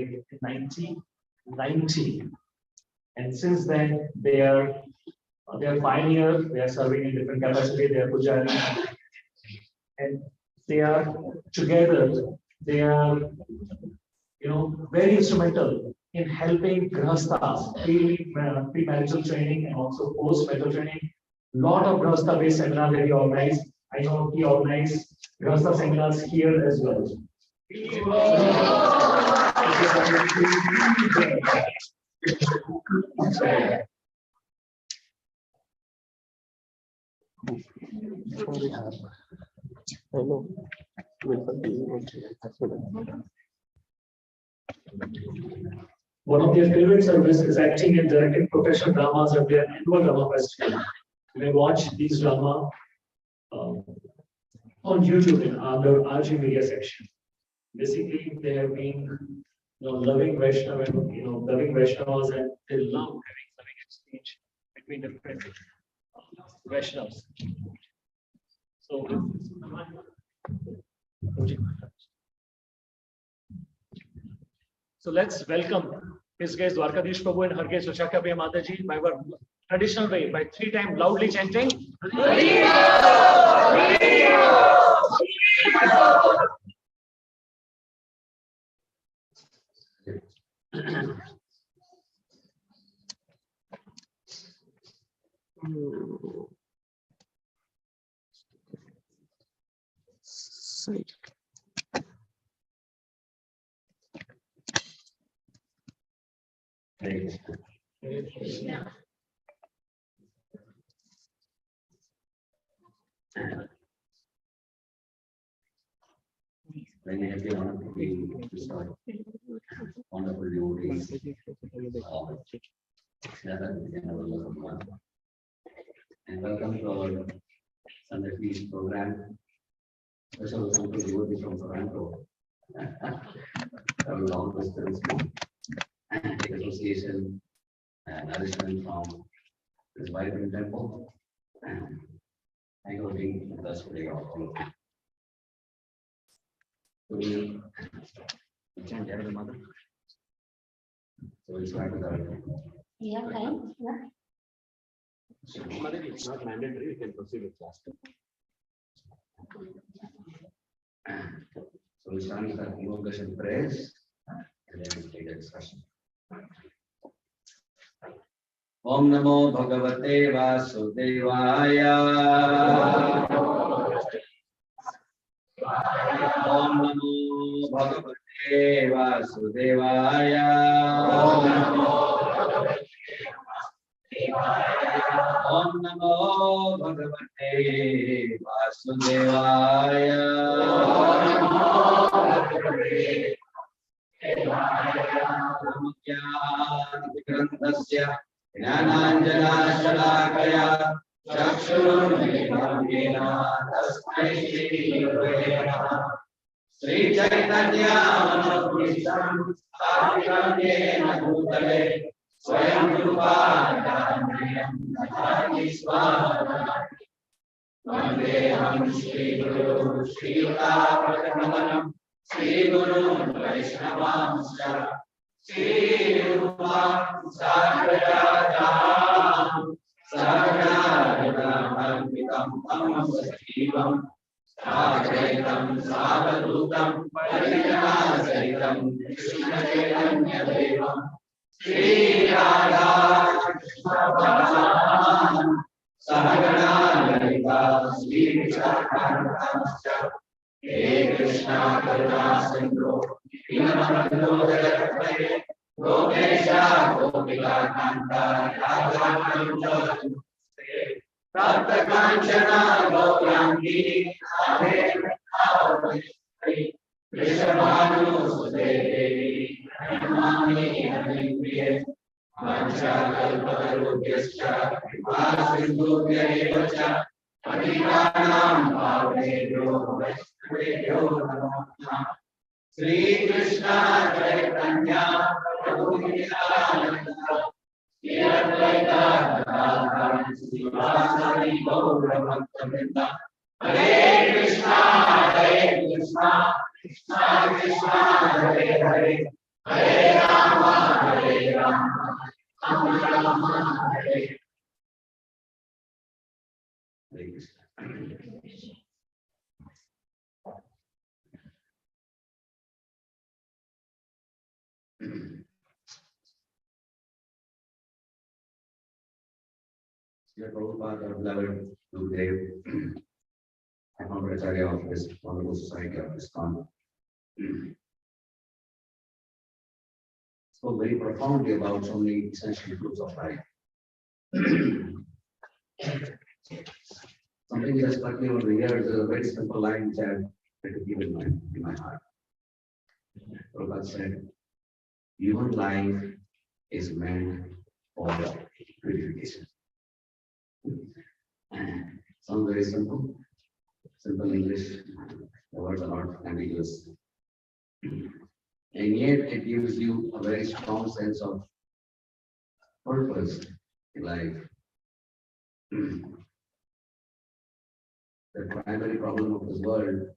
in 1990, and since then they are pioneers. They are serving in different capacity. They are pujari, and they are together. They are very instrumental in helping grahasthas pre-marital training and also post-marital training. Lot of grahastha-based seminars that he organized. I know he organized grahastha seminars here as well. One of their favorite services is acting and directing professional dramas at their annual drama festival. You may watch these drama on YouTube in our RG media section. Basically, they have been loving Vaishnava and loving Vaishnavas, and they love having exchange between different Vaishnavas. So let's welcome his guest Dwarkadish Prabhu and her guest Vishakha Priya Mataji by our traditional way, by 3 times loudly chanting. Very happy honor to be wonderful devotees. And welcome to our Sunday Feast program. Special welcome to devotees from Toronto. From long distance, take association and nourishment from this vibrant temple. Thank you for being with us today, all of you. So we chant the Mother. So we start with our. Yeah, fine. Yeah. Mother, it's not mandatory. You can proceed with class. So we start with our invocation prayers and then we take a discussion. Om Namo Bhagavate Vasudevaya. Om Namo Bhagavate Vasudevaya. Om Namo Bhagavate Vasudevaya. Namokyantikrantasya Jnananjana Shalakaya Chakshurunmilitam Yena Tasmai Shri Gurave Namaha. Sri Chaitanya Manopishtam Sthapitam Yena Bhutale Swayam Rupa Dhanayam Dhanani Swamana Vandeham Shri Guru Shri Yuta Shri Guru Vaishnavamscha Shri Rupa Sagrajadam Sagrajadam Tamam Sajivam Sagrajadam Savadutam Parijanasahitam Krishna Chaitanya Devam Shri Radha Krishna Balaram Sahagana Lalita Shri Vishakhantamscha He Krishna Karuna Sindhu Dinamabandhu Jagatpaye Gopesha Gopika Kanta Radha Kanta Prapta Kanchana Gaurangi Radhe Krishna Krishabhanu Sudevi Namami Haripriye Vancha Kalpatarubhyascha Kripa Sindhubhya evacha Patitanam Bhavebhyo Vaishnavebhyo Namo Namah. Sri Krishna Chaitanya Prabhu Nityananda Shri Advaita Gadadhar Srivasadi Gaura Bhakta-vrinda. Hare Krishna Krishna Krishna Hare Hare Hare Rama, Hare Rama, Rama Rama, Hare. Hare Krishna. Srila Prabhupada, our beloved Gurudev, founder Acharya of this wonderful society of ISKCON, spoke very profoundly about so many essential truths of life. Something that has struck me over the years is a very simple line which I have tried to keep in my heart. Prabhupada said, human life is meant for purification. Sounds very simple. Simple English. The words are not ambiguous. And yet it gives you a very strong sense of purpose in life. The primary problem of this world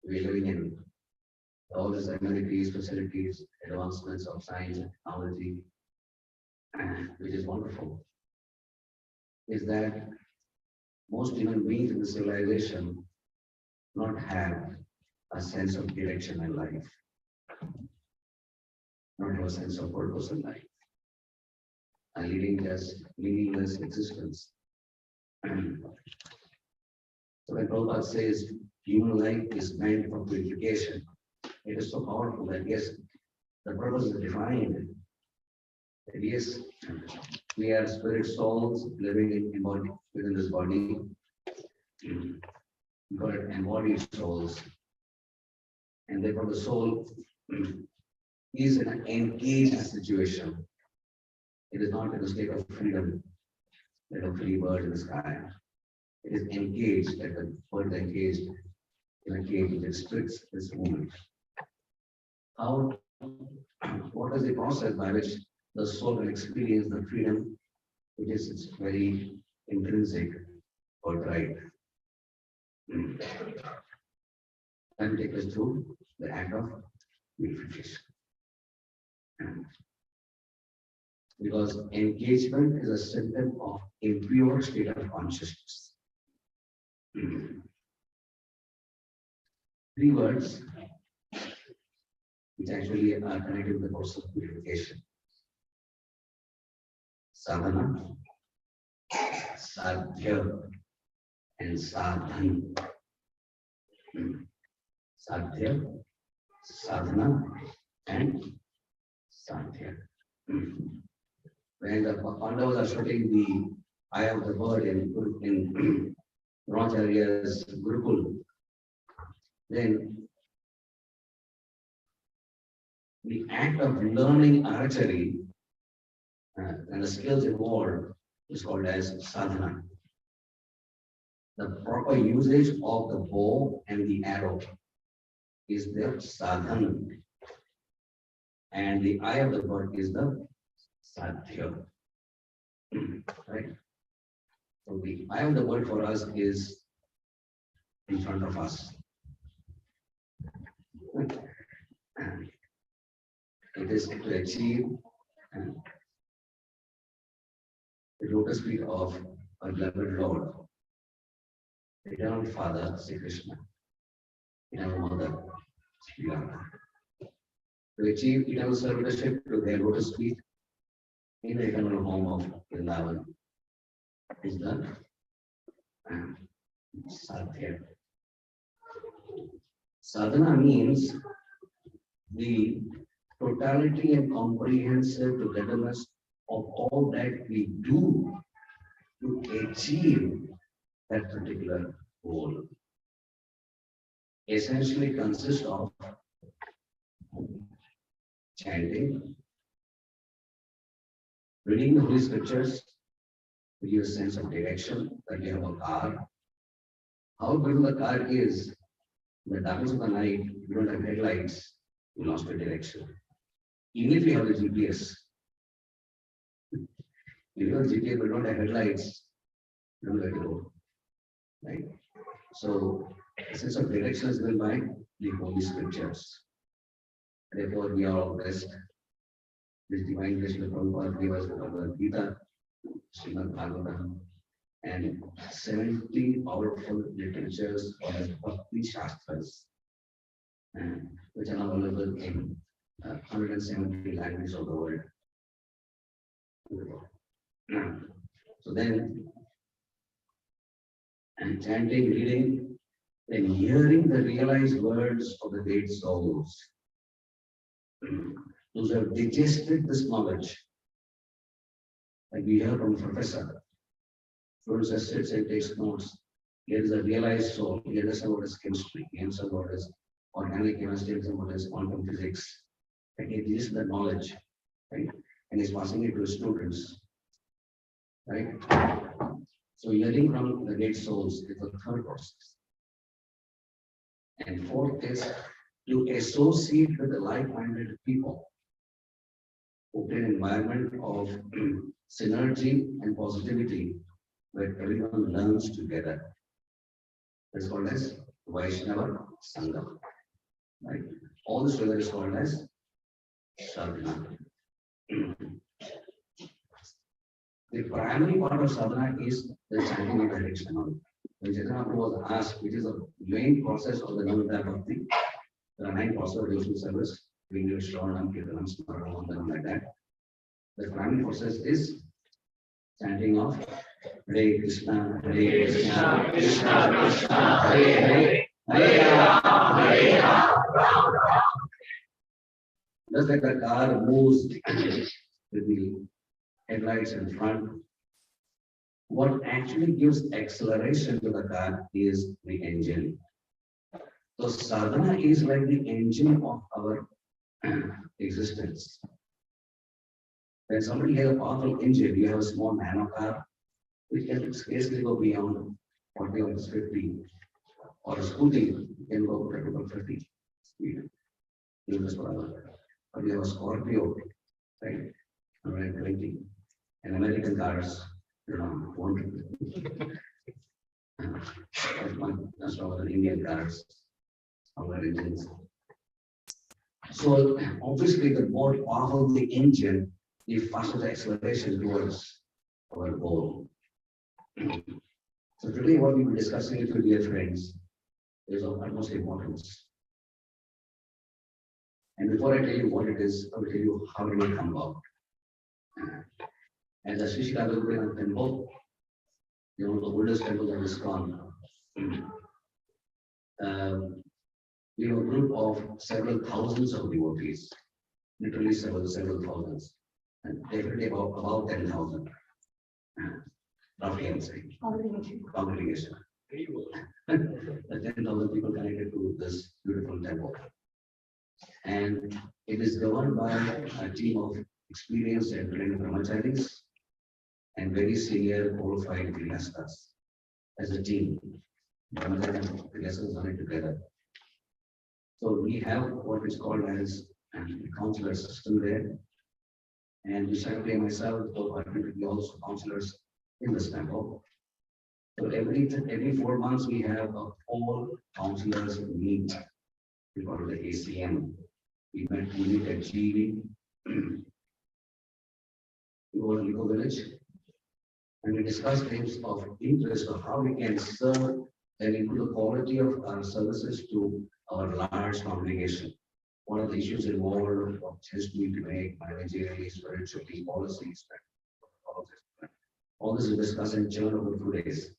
we're living in, all these amenities, facilities, advancements of science and technology, which is wonderful, is that most human beings in the civilization do not have a sense of direction in life, not have a sense of purpose in life, and leading just meaningless existence. So when Prabhupada says human life is meant for purification, it is so powerful that yes, the purpose is defined. That yes, we are spirit souls living in body within this body, but embodied souls, and therefore the soul is in an engaged situation. It is not in a state of freedom, like a free bird in the sky. It is engaged, like a bird engaged in a cage that restricts its movement. How? What is the process by which the soul will experience the freedom, which is its very intrinsic birthright? Let me take us through the act of purification. Because engagement is a symptom of impure state of consciousness. Three words which actually are connected with the process of purification. Sadhana, sadhya, and sadhan. Sadhya, sadhana, and sadhya. When the Pandavas are shooting the eye of the bird in Dronacharya's Gurukul, then the act of learning archery and the skills involved is called as sadhana. The proper usage of the bow and the arrow is the sadhana, and the eye of the bird is the sadhya. Right? So the eye of the bird for us is in front of us. It is to achieve the lotus feet of our beloved Lord, eternal Father, Sri Krishna, eternal Mother, Sri Rama. To achieve eternal servitorship to their lotus feet in the eternal home of Vrindavan is the sadhya. Sadhana means the totality and comprehensive togetherness of all that we do to achieve that particular goal. Essentially consists of chanting, reading the Holy Scriptures to give a sense of direction, that you have a car. How good the car is, in the darkness of the night, you don't have headlights, you lost your direction. Even if you have the GPS, you have GPS but don't have headlights, you don't know where to go. Right? So, a sense of direction is given by the Holy Scriptures. Therefore, we are all blessed. This divine Krishna Prabhupada gave us the Gita, Srimad Bhagavatam, and 70 powerful literatures or as Bhakti Shastras, which are now available in 170 languages of the world. So then, and chanting, reading, then hearing the realized words of the great souls, those who have digested this knowledge, like we hear from Professor, students just sits and takes notes. Here is a realized soul, he understands what is chemistry, he understands what is organic chemistry, and what is quantum physics. And he digests the knowledge, right? And he's passing it to his students, right? So hearing from the great souls is the third process. And fourth is to associate with the like-minded people, who create an environment of synergy and positivity where everyone learns together. That's called as Vaishnava Sangam. Right? All this together is called as sadhana. The primary part of sadhana is the chanting of the Hare Krishna. When Chaitanya Prabhu was asked, which is the main process of the Navadvip Bhakti, there are 9 processes of devotional service, English, Shravanam, Kirtanam, Smaranam, and like that. The primary process is chanting of Hare Krishna, Krishna Krishna, Hare Hare, Hare Rama, Hare Rama, Rama Rama. Just like the car moves with the headlights in front, what actually gives acceleration to the car is the engine. So sadhana is like the engine of our existence. When somebody has a powerful engine, you have a small nano car, which can scarcely go beyond 40 or 50, or a scooty can go up to 50 speed. But you have a Scorpio, right? 120. And American cars, you know, 100. That's all the Indian cars, our engines. So obviously, the more powerful the engine, the faster the acceleration towards our goal. So today, what we will be discussing with you, dear friends, is of utmost importance. And before I tell you what it is, I will tell you how it will come about. As a Sri Radha temple, you know, the oldest temple of ISKCON, we have a group of several thousands of devotees, literally several thousands, and definitely about 10,000, roughly I'm saying, congregation. The 10,000 people connected to this beautiful temple. And it is governed by a team of experienced and trained brahmacharis and very senior qualified grihasthas. As a team, brahmacharis and grihasthas run it together. So we have what is called as a counselor system there. And Vishakti and myself, we also counselors in this temple. So every 4 months we have a whole counselors meet. We call it the ACM. We meet at GV, Eco Village, and we discuss things of interest of how we can serve and improve the quality of our services to our large congregation. What are the issues involved, what changes we need to make, managerially, spiritually, policies, all this is discussed in churn over 2 days.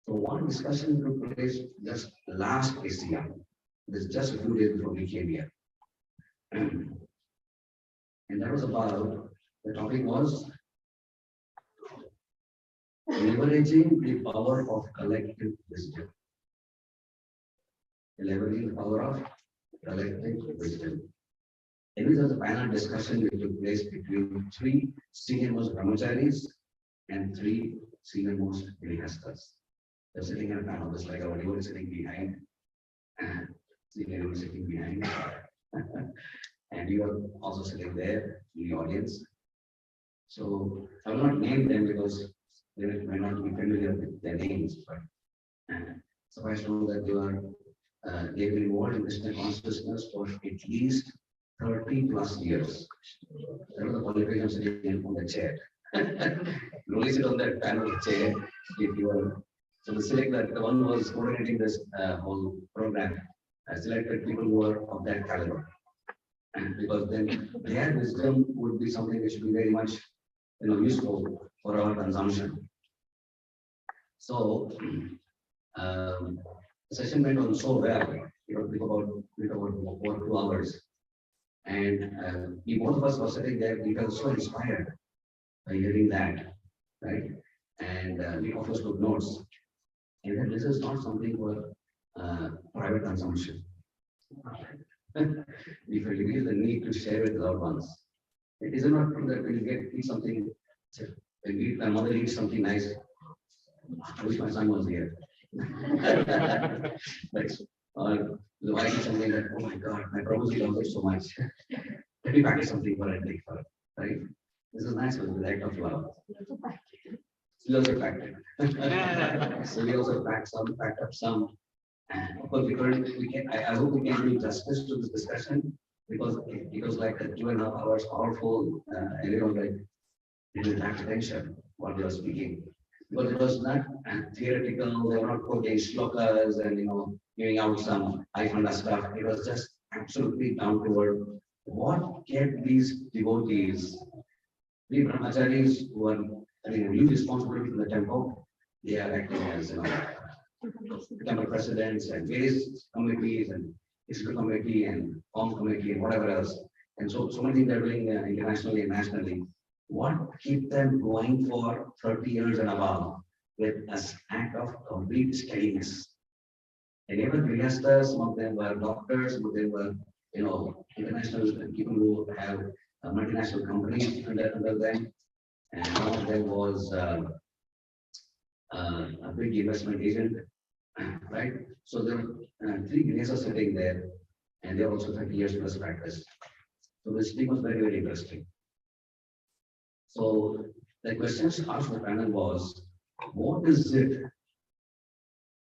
So one discussion took place just last ACM. This just a few days before we came here. And that was about, the topic was leveraging the power of collective wisdom. Leveraging the power of collective wisdom. And this was a panel discussion which took place between 3 senior most brahmacharis and 3 senior most grihasthas. They're sitting in a panel, just like our devotee sitting behind, and senior sitting behind. And you are also sitting there in the audience. So I will not name them because they may not be familiar with their names, but suffice to know that they are they've been involved in Krishna consciousness for at least 30 plus years. That was the qualification sitting on the chair. You only sit on that panel chair if you are. So the select that the one who was coordinating this whole program selected people who are of that caliber. And because then their wisdom would be something which would be very much useful for our consumption. So the session went on so well, took about over 2 hours. And we both of us were sitting there, we were so inspired by hearing that, right? And we of course took notes. And then this is not something for private consumption. We feel the need to share with loved ones. It is not true that when you eat something, when my mother eats something nice, I wish my son was here. Like, or the wife eats something that, oh my God, my proposal loves it so much. Let me package something for it, right? This is nice with the act of love. We also packed it. So we also packed up some. And of course, I hope we can do justice to this discussion because it was like a 2.5 hours powerful, everyone like didn't attract attention while they were speaking. Because it was not theoretical, they were not quoting shlokas and giving out some high-funda stuff. It was just absolutely down to earth. What kept these devotees, the brahmacharis who are really responsibility for the temple, they are acting as temple presidents and various committees and history committee and form committee and whatever else. And so many things they're doing internationally and nationally. What keep them going for 30 years and above with an act of complete steadiness? And even Grihasthas, some of them were doctors, some of them were, international people who have multinational companies under them. And one of them was a big investment agent, right? So there were 3 Grihasthas sitting there, and they're also 30 years plus practice. So this thing was very, very interesting. So the questions asked the panel was, what is it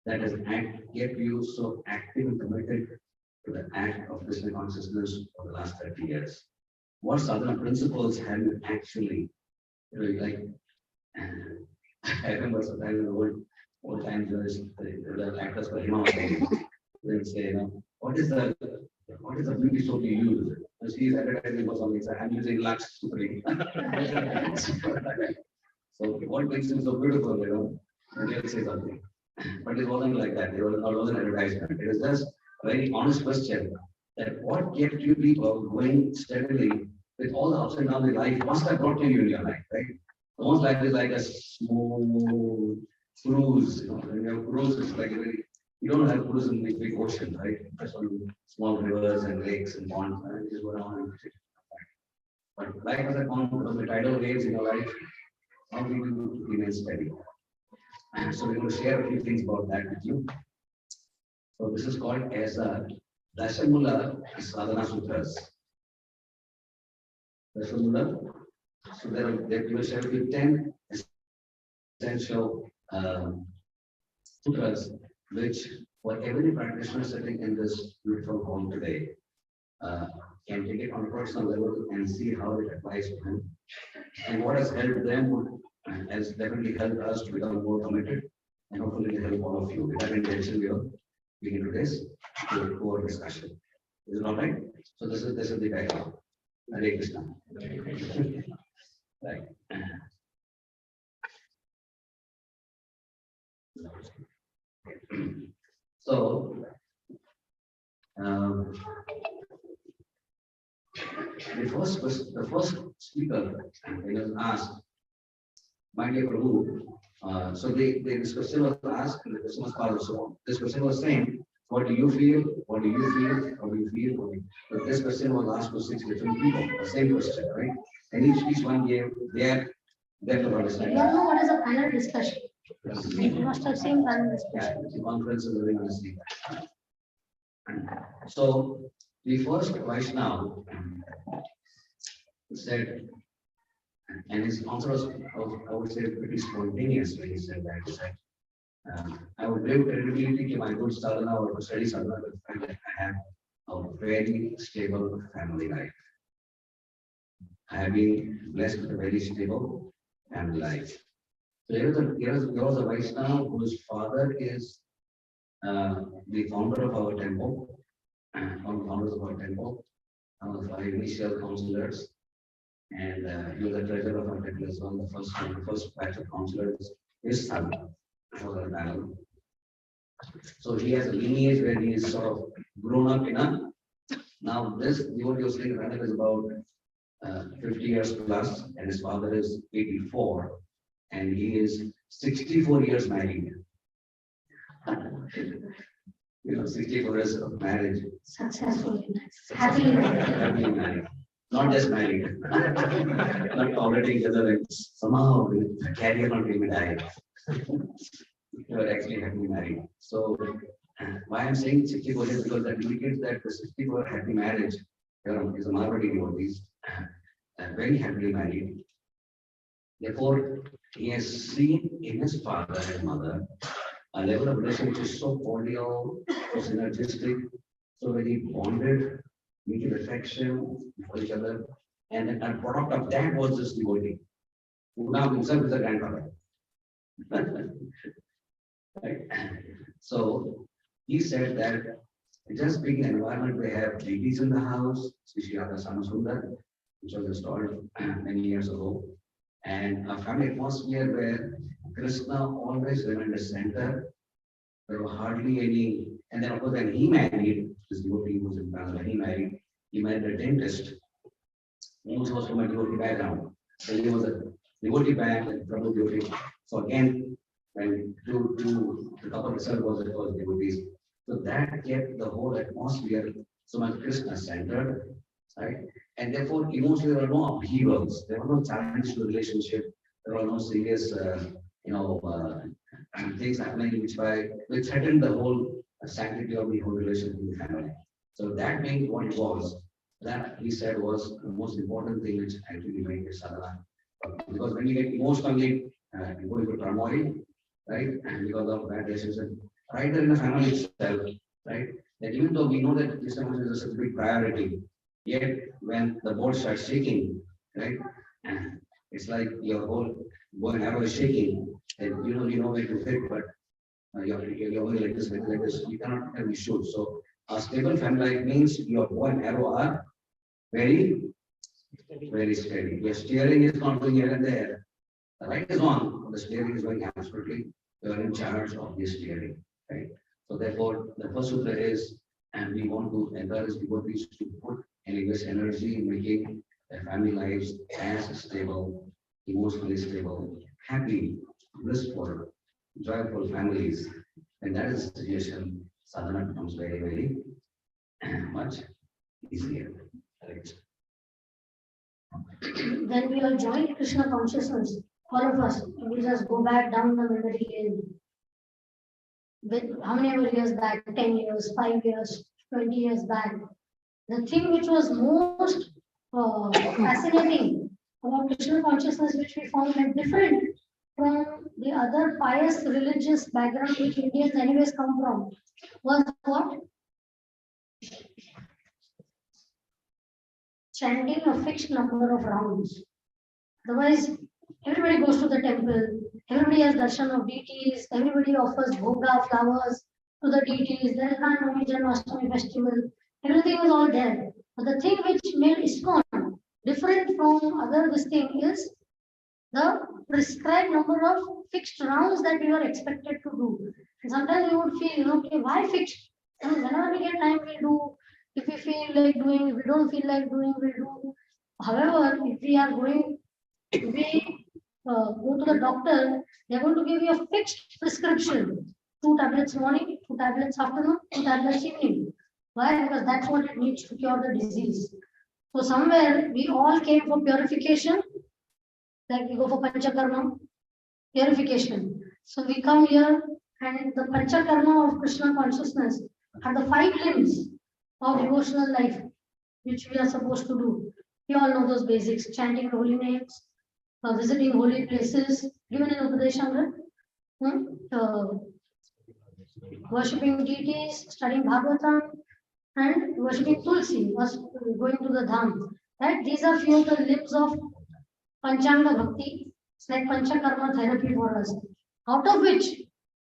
that has kept you so active and committed to the act of Krishna consciousness for the last 30 years? What sadhana principles have you actually, like, I remember sometimes in the old times, the actors for Hima, they would say, what is the beauty soap you use? Because he's advertising for something, so I'm using Lux Supreme. So what makes him so beautiful, and they'll say something. But it wasn't like that. It wasn't advertisement. It was just a very honest question that what kept you people going steadily with all the ups and downs in life? What's that brought to you in your life, right? One's life is like a smooth cruise, when you have cruise, it's like you don't have cruise in the big ocean, right? Just on small rivers and lakes and ponds, and you just go down and but life has a con of the tidal waves in your life. How do you remain steady? And so we're going to share a few things about that with you. So this is called as Dashamula Sadhana Sutras. Dashamula. So they will share with you 10 essential sutras, which for every practitioner sitting in this beautiful home today can take it on a personal level and see how it applies to him. And what has helped them has definitely helped us to become more committed, and hopefully will help all of you. With that intention, we will begin today's core discussion. Is it all right? So this is the background. Hare Krishna. Right. So the first speaker was asked, my dear Prabhu, so this question was asked and the question was followed. So this question was saying, what do you feel? What do you feel? How do you feel? But this question was asked to 6 different people, the same question, right? And each one gave their depth of understanding. You know what is a panel discussion? You must have seen panel discussion. Yeah, the conference is very honestly. So the first Vaishnava said, and his answer was, I would say, pretty spontaneous when he said that. He said, I would give credibility to my good sadhana or to study sadhana with the fact that I have a very stable family life. I have been blessed with a very stable family life. So there was a Vaishnava whose father is the founder of our temple, one of the founders of our temple, one of our initial counselors, and he was the treasurer of our temple as well. The first batch of counselors is son of our panel. So he has a lineage where he is sort of grown up in a. Now this devotee of Sri Radha is about 50 years plus, and his father is 84, and he is 64 years married. 64 years of marriage. Successful. Happily. Happily married. Not just married. Not tolerating each other and somehow the career not being died. You are actually happily married. So why I'm saying 64 years because that indicates that the 64 happy marriage is a Marwadi devotees, very happily married. Therefore, he has seen in his father and mother a level of relationship which is so cordial, so synergistic, so very bonded, mutual affection for each other. And a product of that was this devotee, who now himself is a grandfather. Right? So he said that just being an environment we have deities in the house, Srishiyata Samasundar, which was installed many years ago, and a family atmosphere where Krishna always remained the center. There were hardly any, and then of course when he married, this devotee was in Bangla, he married a dentist who was from a devotee background. So he was a devotee background, Prabhu devotee. So again, when the couple itself was of course devotees. So that kept the whole atmosphere so much Krishna centered, right? And therefore, emotionally, there were no upheavals, there were no challenges to the relationship, there were no serious, things happening which threatened the whole sanctity of the whole relationship in the family. So that being what it was, that he said was the most important thing which actually made it sadhana. Because when you get emotionally you go into turmoil, right, and because of bad relationship, right there in the family itself, right, that even though we know that Krishna consciousness is such a big priority, yet when the board starts shaking, right, it's like your whole bow and arrow is shaking, and you know where to fit, but you're only like this, you cannot have shoot. So a stable family life means your bow and arrow are very, very steady. Your steering is not going here and there. The light is on, but the steering is going absolutely. You are in charge of the steering, right? So therefore, the first sutra is, and we want to encourage devotees to put and invest energy in making their family lives as stable, emotionally stable, happy, blissful, joyful families. And that is the situation. Sadhana becomes very, very much easier. Right? When we all join Krishna consciousness, all of us, we just go back down the memory lane. With how many ever years back, 10 years, 5 years, 20 years back, the thing which was most fascinating about Krishna consciousness, which we found that different from the other pious religious background which Indians anyways come from, was what? Chanting a fixed number of rounds. Otherwise, everybody goes to the temple, everybody has darshan of deities, everybody offers bhoga, flowers to the deities, there is Navami Janmashtami festival, everything was all there. But the thing which made ISKCON different from other this thing is the prescribed number of fixed rounds that we were expected to do. And sometimes you would feel, okay, why fixed? I mean, whenever we get time, we do. If we feel like doing, if we don't feel like doing, we do. However, if we are going, if we go to the doctor, they're going to give you a fixed prescription. 2 tablets morning, 2 tablets afternoon, 2 tablets evening. Why? Because that's what it needs to cure the disease. So somewhere we all came for purification, like we go for Panchakarma, purification. So we come here and the Panchakarma of Krishna consciousness are the 5 limbs of devotional life, which we are supposed to do. We all know those basics, chanting holy names, visiting holy places, given in Upadeshamrita, worshipping deities, studying Bhagavatam, and worshipping Tulsi, was going to the dham. Right? These are few of the limbs of Panchanga Bhakti. It's like Panchakarma therapy for us. Out of which,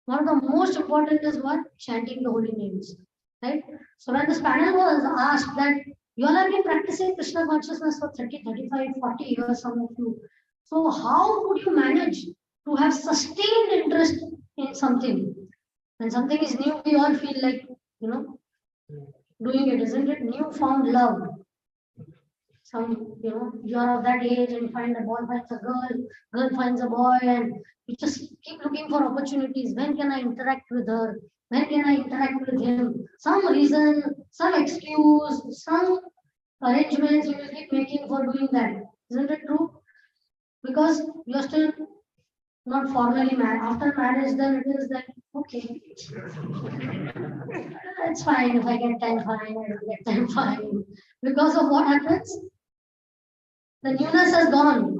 one of the most important is what? Chanting the holy names. Right? So when this panel was asked that you all have been practicing Krishna consciousness for 30, 35, 40 years, some of you. So how could you manage to have sustained interest in something? When something is new, we all feel like, doing it, isn't it? Newfound love. You're of that age and you find a boy finds a girl finds a boy, and you just keep looking for opportunities. When can I interact with her? When can I interact with him? Some reason, some excuse, some arrangements you will keep making for doing that. Isn't it true? Because you're still not formally married. After marriage, then it is like, okay, it's fine. If I get time, fine. I don't get time, fine. Because of what happens? The newness has gone.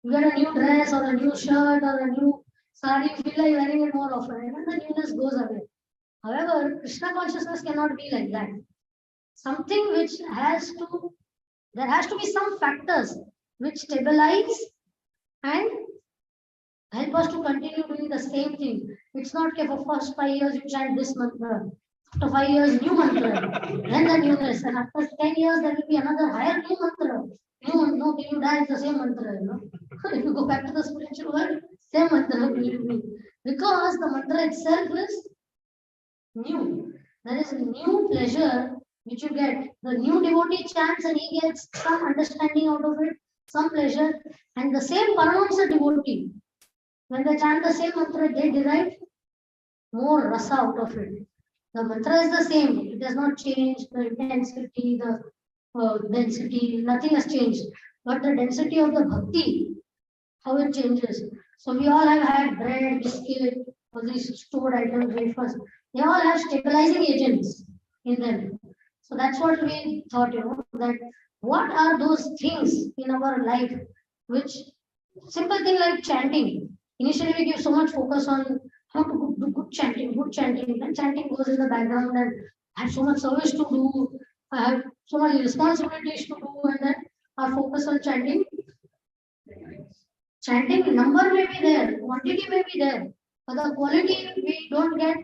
You get a new dress or a new shirt or a new sari, you feel like wearing it more often, and the newness goes away. However, Krishna consciousness cannot be like that. Something which there has to be some factors which stabilize and help us to continue doing the same thing. It's not okay for first 5 years you chant this mantra, after 5 years new mantra, then the newness, and after 10 years there will be another higher new mantra. No, till you die, it's the same mantra, If you go back to the spiritual world, same mantra will be. Because the mantra itself is new. There is a new pleasure which you get. The new devotee chants and he gets some understanding out of it, some pleasure, and the same Paramahamsa devotee, when they chant the same mantra, they derive more rasa out of it. The mantra is the same, it does not change the intensity, the density, nothing has changed. But the density of the bhakti, how it changes. So we all have had bread, biscuit, all these stored items, wafers. They all have stabilizing agents in them. So that's what we thought, that what are those things in our life which, simple thing like chanting. Initially we give so much focus on how to do good chanting, then chanting goes in the background, and I have so much service to do, I have so many responsibilities to do, and then our focus on chanting. Chanting number may be there, quantity may be there, but the quality we don't get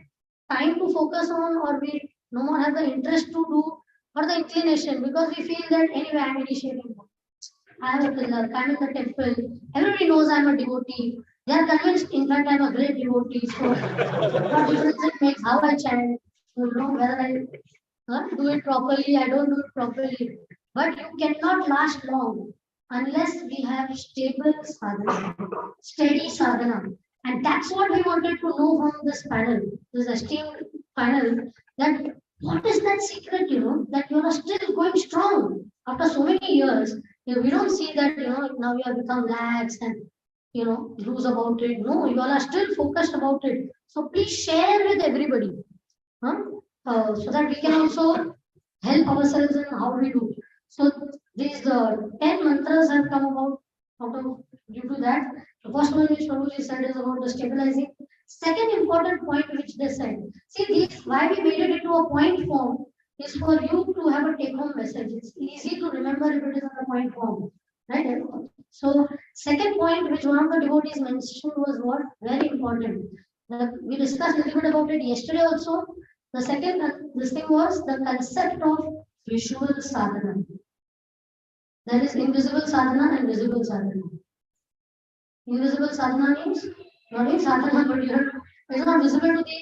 time to focus on, or we no more have the interest to do, or the inclination, because we feel that anyway I'm initiating. I am a pillar, I'm in the temple, everybody knows I'm a devotee. They are convinced, in fact, I'm a great devotee. So, what difference it makes how I chant, whether I do it properly, I don't do it properly. But you cannot last long unless we have stable sadhana, steady sadhana. And that's what we wanted to know from this panel, this esteemed panel, that what is that secret, that you are still going strong after so many years. We don't see that, now you have become lax and, lose about it. No, you all are still focused about it. So please share with everybody, so that we can also help ourselves in how we do. So these 10 mantras have come about out of due to that. The first one which Prabhuji said is about the stabilizing. Second important point which they said, see these, why we made it into a point form is for you to have a take-home message. It's easy to remember if it is in a point form, right? So second point which one of the devotees mentioned was what? Very important. We discussed a little bit about it yesterday also. The second, this thing was the concept of visual sadhana. There is invisible sadhana and visible sadhana. Invisible sadhana means not in sadhana, but it's not visible to the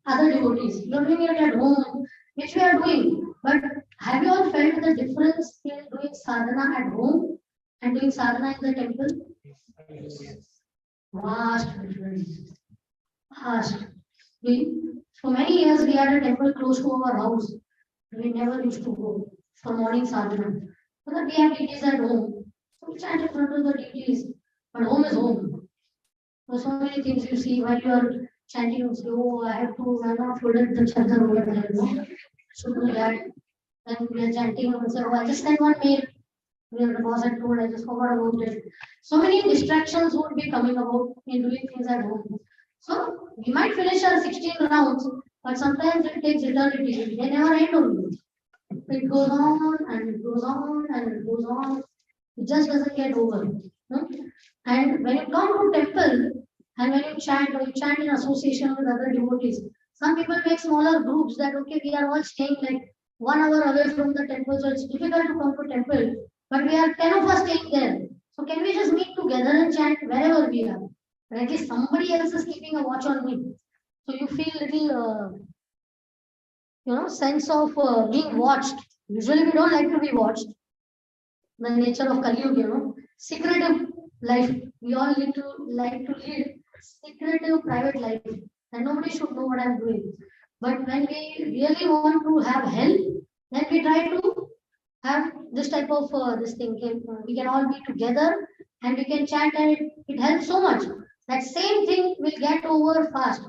other devotees. You are doing it at home, which we are doing. But have you all felt the difference in doing sadhana at home and doing sadhana in the temple? Vast difference. Vast. For many years, we had a temple close to our house. We never used to go for morning sadhana. But we have deities at home. So we chant in front of the deities. But home is home. So many things you see while you are chanting, you say, oh, I not folded the chadar over there. So do that. Then we are chanting and say, oh, I just sent one mail. The boss had told, I just forgot about it. So many distractions would be coming about in doing things at home. So we might finish our 16 rounds, but sometimes it takes eternity. They never end only. It goes on and it goes on and it goes on. It just doesn't get over. Hmm? And when you come to temple and when you chant in association with other devotees, some people make smaller groups that okay, we are all staying like 1 hour away from the temple, so it's difficult to come to temple, but we are 10 of us staying there. So can we just meet together and chant wherever we are? And at least somebody else is keeping a watch on me. So you feel little sense of being watched. Usually we don't like to be watched. The nature of Kali Yuga, secretive life. We all need to like to lead secretive private life, and nobody should know what I'm doing. But when we really want to have help, then we try to have this type of this thing. We can all be together and we can chant, and it helps so much. That same thing will get over fast.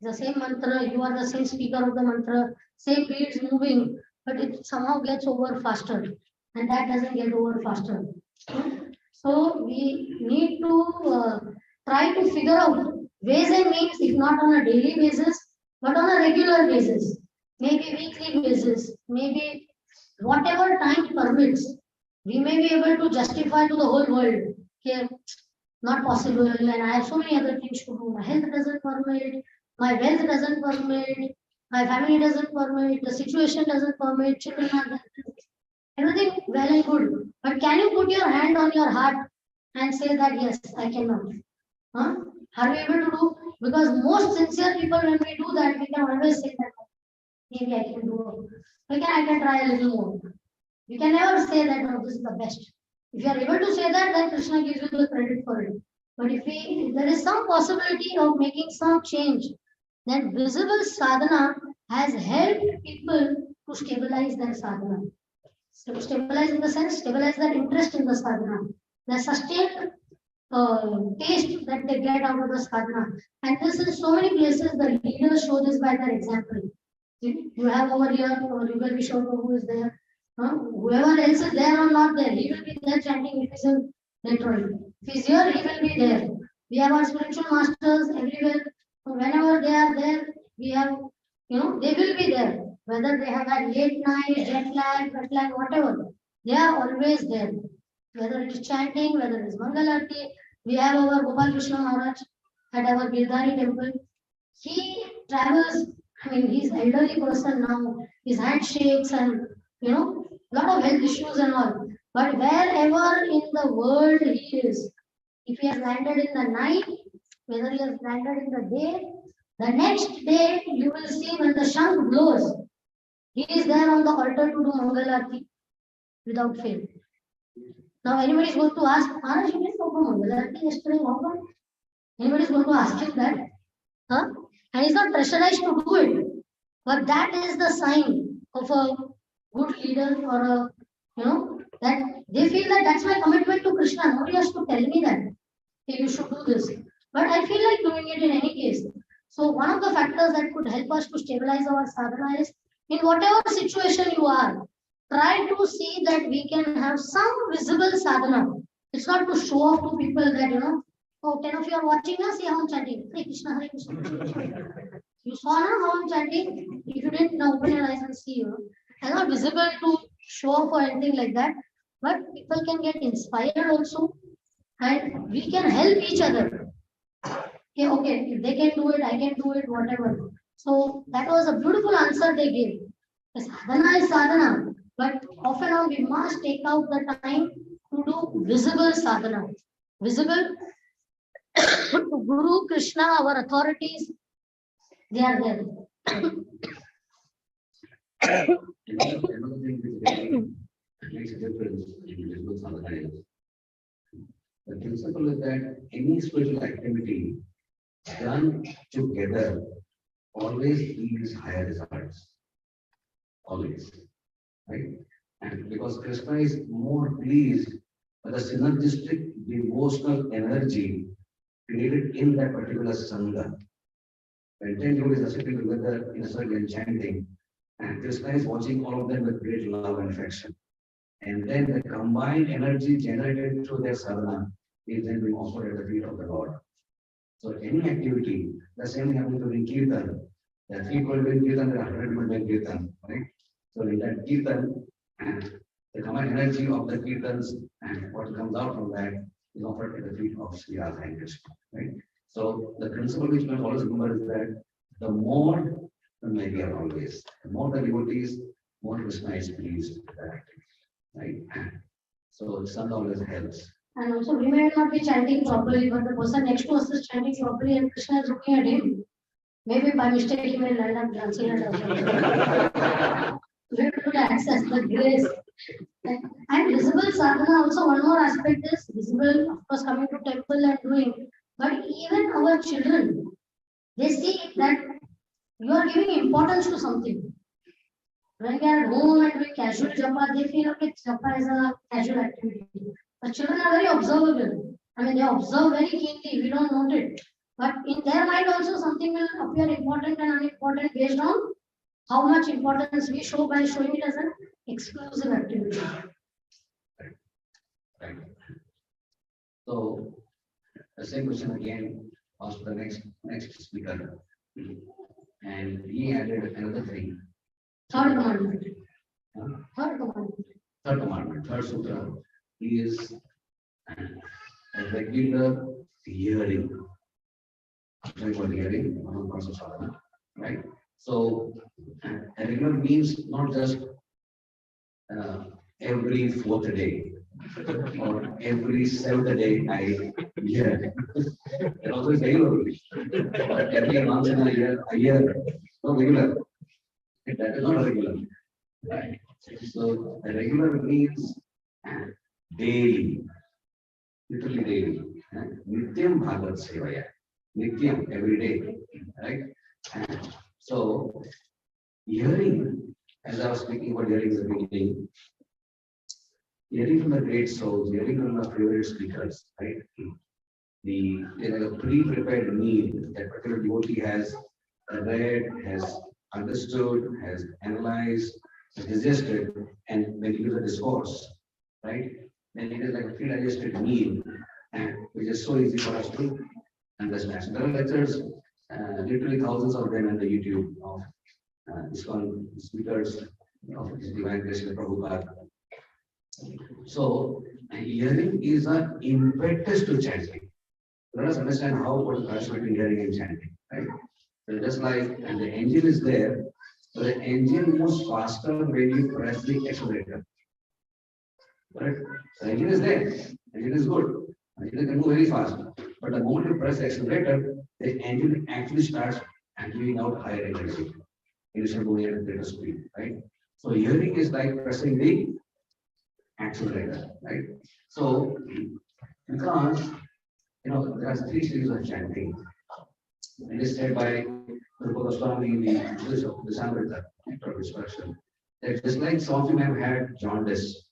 The same mantra, you are the same speaker of the mantra, same beats moving, but it somehow gets over faster, and that doesn't get over faster. So we need to try to figure out ways and means, if not on a daily basis, but on a regular basis, maybe weekly basis, maybe whatever time permits, we may be able to justify to the whole world, okay, not possible, and I have so many other things to do. My health doesn't permit, my wealth doesn't permit, my family doesn't permit, the situation doesn't permit, children are there. Everything well and good. But can you put your hand on your heart and say that yes, I cannot? Huh? Are we able to do? Because most sincere people, when we do that, we can always say that maybe I can do. I can try a little more. You can never say that no, this is the best. If you are able to say that, then Krishna gives you the credit for it. But if there is some possibility of making some change, then visible sadhana has helped people to stabilize their sadhana. So stabilize in the sense, stabilize their interest in the sadhana, the sustained taste that they get out of the sadhana. And this in so many places, the leaders show this by their example. You have over here, Yugal Kishore Prabhu is there. Whoever else is there or not there, he will be there chanting if he's in Detroit. If he's here, he will be there. We have our spiritual masters everywhere. So whenever they are there, we have, they will be there. Whether they have had late night, jet lag, whatever, they are always there. Whether it is chanting, whether it is Mangalarti, we have our Gopal Krishna Maharaj at our Girdhari temple. He travels, he's elderly person now, his hand shakes and, lot of health issues and all. But wherever in the world he is, if he has landed in the night, whether he has landed in the day, the next day you will see when the shank blows, he is there on the altar to do Mangalarti without fail. Now anybody is going to ask, Maharaj, you didn't go for Mangalarti yesterday, how come? Anybody is going to ask him that? Huh? And he's not pressurized to do it. But that is the sign of a good leader or a, that they feel that that's my commitment to Krishna. Nobody has to tell me that hey, you should do this. But I feel like doing it in any case. So one of the factors that could help us to stabilize our sadhana is in whatever situation you are, try to see that we can have some visible sadhana. It's not to show off to people that, oh, 10 of you are watching us, see how I'm chanting. Hare Krishna, Hare Krishna. You saw how I'm chanting? If you didn't, now open your eyes and see. It's not visible to show off or anything like that. But people can get inspired also. And we can help each other. Okay, if they can do it, I can do it, whatever. So that was a beautiful answer they gave. Sadhana is sadhana, but often we must take out the time to do visible sadhana. Visible to Guru, Krishna, our authorities, they are there. Another thing which makes a difference in visible sadhana is the principle is that any spiritual activity done together always yields higher results. Always. Right? And because Krishna is more pleased by the synergistic devotional energy created in that particular sangha. When 10 devotees are sitting together in a circle and chanting, and Krishna is watching all of them with great love and affection. And then the combined energy generated through their sadhana is then being offered at the feet of the Lord. So any activity, the same thing happens during Kirtan. There are 3 people doing Kirtan, there are 100 people doing Kirtan, right? So in that Kirtan, the common energy of the Kirtans and what comes out from that is offered at the feet of Sri Radha and Krishna, right? So the principle which we must always remember is that the more the merrier always. The more the devotees, more Krishna is pleased with that activity, right? So Sangha always helps. And also, we may not be chanting properly, but the person next to us is chanting properly, and Krishna is looking at him. Maybe by mistake he may land up dancing at us. We have to access the grace. And visible sadhana also, one more aspect is visible, of course, coming to temple and doing. But even our children, they see that you are giving importance to something. When we are at home and doing casual japa, they feel okay, japa is a casual activity. The children are very observable. I mean, they observe very keenly. We don't note it. But in their mind also, something will appear important and unimportant based on how much importance we show by showing it as an exclusive activity. Right. So the same question again asked the next speaker. And he added another thing. Third commandment. Huh? Third commandment. Third commandment, third sutra is a regular hearing. Regular hearing, one of the sadhana, right? So a regular means not just every 4th day or every 7th day I hear. It also is regularly. Every once in a year, no regular. That is not a regular. Right. So a regular means daily, literally daily. Nityam Bhagavad Sevaya. Nityam, every day. Right? And so hearing, as I was speaking about hearing in the beginning, hearing from the great souls, hearing from the favorite speakers, right? There is a pre-prepared meal that particular devotee has read, has understood, has analyzed, has digested, and when he gives a discourse, right? Then it is like a pre-digested meal, and which is so easy for us to understand. So there are lectures, literally thousands of them on the YouTube of ISKCON speakers of His Divine Grace Prabhupada. So hearing is an impetus to chanting. Let us understand how what is the connection between hearing and chanting, right? So just like and the engine is there, so the engine moves faster when you press the accelerator. Right? The engine is there, engine is good, engine can move very fast. But the moment you press the accelerator, the engine actually starts giving out higher energy. Initial moving at greater speed, right? So hearing is like pressing the accelerator, right? So because there are 3 stages of chanting. It is said by Rupa Goswami in the Desamrita, Nectar of Instruction, that just like some of you have had jaundice,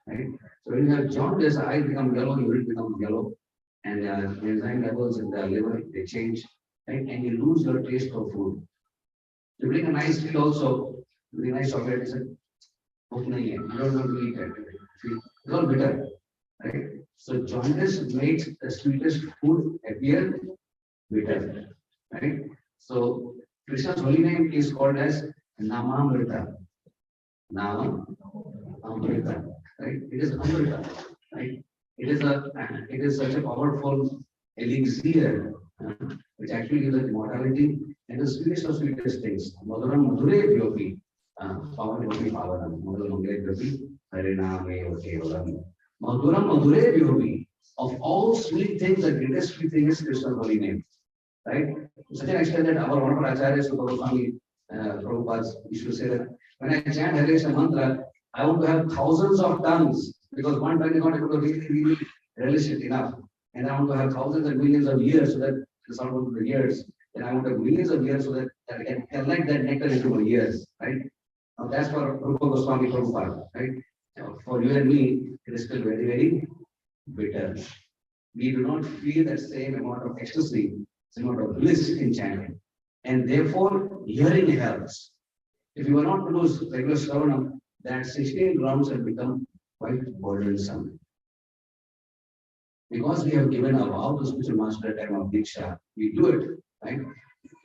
right? So when you have jaundice, the eyes become yellow, your urine becomes yellow, and the enzyme levels in the liver they change, right? And you lose your taste for food. You bring a nice meal also, very nice chocolate, you say, you don't want to eat that. It's all bitter, right? So jaundice makes the sweetest food appear bitter, right? So Krishna's holy name is called as Namamrita. Namamrita, right? It is Amrita, right? It is such a powerful elixir, which actually gives us immortality and the sweetest of sweetest things. Madhuram Madhure Vyopi, Pavan Vyopi Pavanam, Madhuram Madhure Vyopi, Hariname Kevalam. Madhuram Madhure Vyopi. Of all sweet things, the greatest sweet thing is Krishna's holy name, right? To such an extent that one of our acharyas, Rupa Goswami, Prabhupada, used to say that when I chant Hare Krishna mantra, I want to have thousands of tongues because one tongue is not able to really relish it enough. And I want to have thousands and millions of years so that it's not going to be years. Then I want to have millions of years so that I can collect that nectar into my years, right? Now that's for Rupa Goswami Prabhupada, right? For you and me, it is still very, very bitter. We do not feel that same amount of ecstasy, same amount of bliss in chanting. And therefore, hearing helps. If you are not to do regular Shravanam, that 16 rounds have become quite burdensome. because we have given a vow to spiritual master at time of Diksha, we do it, right?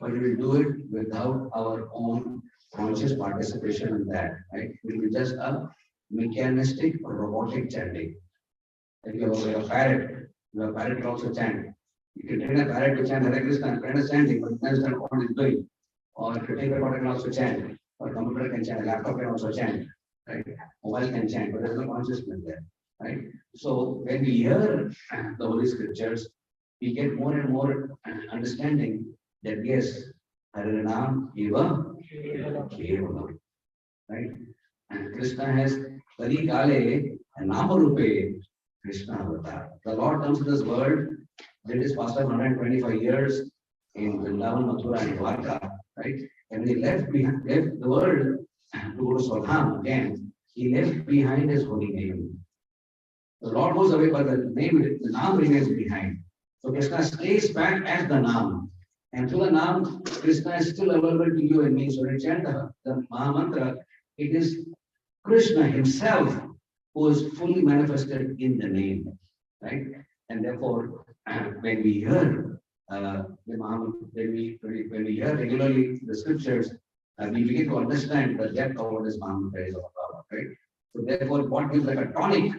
But we will do it without our own conscious participation in that, right? It will be just a mechanistic or robotic chanting. If you have a parrot, your parrot can also chant. You can train a parrot to chant Hare Krishna, and parrot is chanting, but you understand what it's doing. Or if you take a recorder can also chant, or computer can chant, laptop can also chant, right? Mobile can chant, but there's no consciousness there, right? So when we hear the Holy Scriptures, we get more and more understanding that yes, Harinam Eva Kevalam, right? And Krishna has Kali Kale and Namarupe Krishna Avatar. The Lord comes to this world, did his past 125 years in Vrindavan, Mathura, and Dwarka, right? And he left the world to go to Swadham again. He left behind his holy name. The Lord goes away, but the Naam remains behind. So Krishna stays back as the Naam. And through the Naam, Krishna is still available to you and me. So when you chant the Maha Mantra, it is Krishna himself who is fully manifested in the name, right? And therefore, when we hear when we hear regularly the scriptures, we begin to understand the depth of what this Maha Mantra is all about, right? So therefore, what gives like a tonic,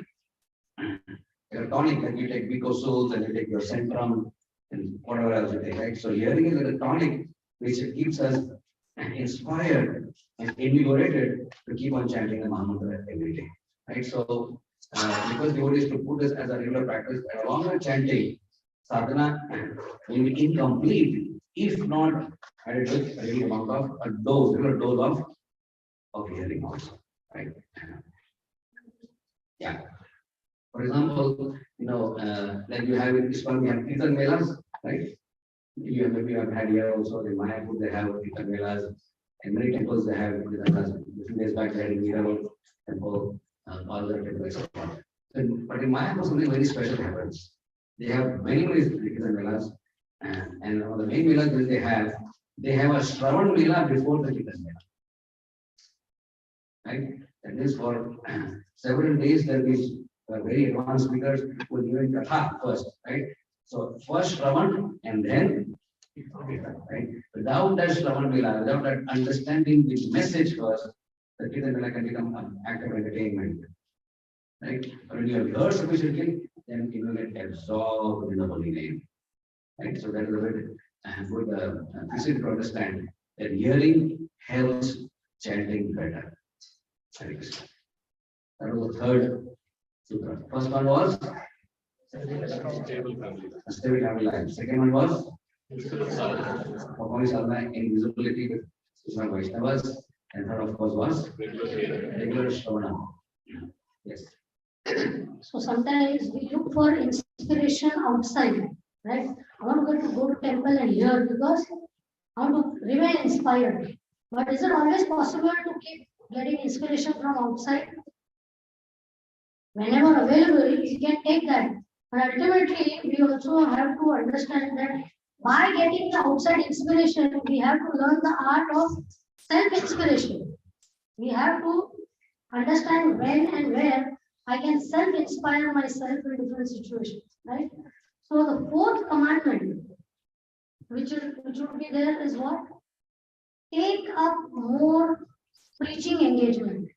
like you take Vicosol and you take your Centrum and whatever else you take, right? So hearing is like a tonic which keeps us inspired and invigorated to keep on chanting the Maha Mantra every day, right? So because the is to put this as a regular practice, along with chanting, sadhana will be incomplete if not added with a regular amount of regular dose of hearing also, right? Yeah. For example, like you have in Islam, we have Kirtan Melas, right? Maybe you have had here also in Mayapur, they have Kirtan Melas, and many temples they have Kirtan Melas. A few days back, they had in Miraval temple, all the temples, etc. But in Mayapur, something very special happens. They have many Kirtan Melas, and on the main Melas that they have a Shravan Mela before the Kirtan Mela. Right? That is for several days there is very advanced speakers who will give Katha first, right? So first Shravan and then Kirtan, right? Without that Shravan Mela, without that understanding the message first, the Kirtan Mela can become an act of entertainment. Right? But when you have heard sufficiently, then it will get absorbed in the holy name. Right? So that is a very good precedent to understand that hearing helps chanting better. That was the third sutra. First one was stable family life. Second one was performing sadhana in visibility with Krishna Vaishnavas. And third, of course, was regular Shravana. Yes. So sometimes we look for inspiration outside, right? I want to go to temple and hear because I want to remain inspired. But is it always possible to keep getting inspiration from outside? Whenever available, we can take that. But ultimately, we also have to understand that by getting the outside inspiration, we have to learn the art of self-inspiration. We have to understand when and where I can self-inspire myself in different situations, right? So the fourth commandment, which would be there is what? Take up more preaching engagement.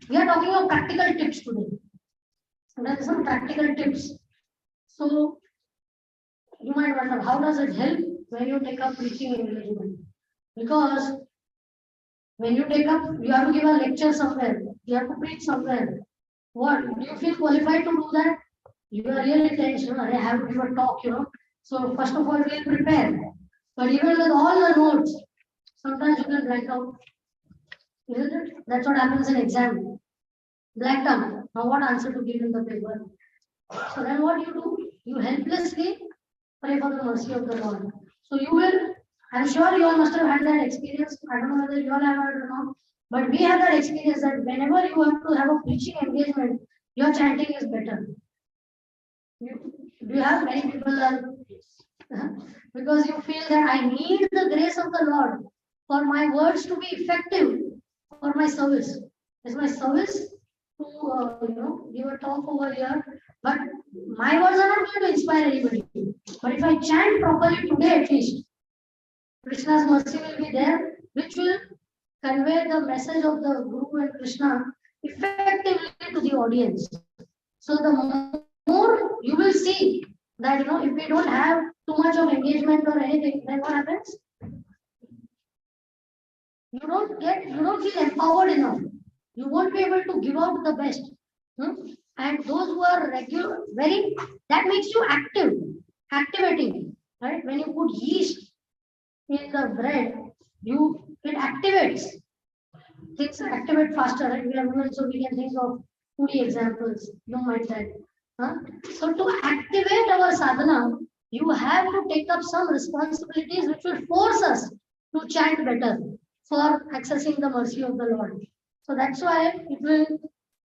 We are talking of practical tips today. There are some practical tips. So you might wonder, how does it help when you take up preaching engagement? Because when you take up, you have to give a lecture somewhere, you have to preach somewhere. What? Do you feel qualified to do that? You are really tense, I have to give a talk, So first of all, we'll prepare. But even with all the notes, sometimes you can blank out. Isn't it? That's what happens in exam. Blanked out. Now what answer to give in the paper? So then what do? You helplessly pray for the mercy of the Lord. So you will, I'm sure you all must have had that experience. I don't know whether you all have had it or not. But we have that experience that whenever you have to have a preaching engagement, your chanting is better. Do you have many people that because you feel that I need the grace of the Lord for my words to be effective for my service. It's my service to give a talk over here, but my words are not going to inspire anybody. But if I chant properly today at least, Krishna's mercy will be there, which will convey the message of the Guru and Krishna effectively to the audience. So the more you will see that, if we don't have too much of engagement or anything, then what happens? You don't feel empowered enough. You won't be able to give out the best. And those who are regular, that makes you activating, right? When you put yeast in the bread, it activates. Things activate faster, right? We are women, so we can think of 2D examples. Don't mind that. So to activate our sadhana, you have to take up some responsibilities which will force us to chant better for accessing the mercy of the Lord. So that's why it will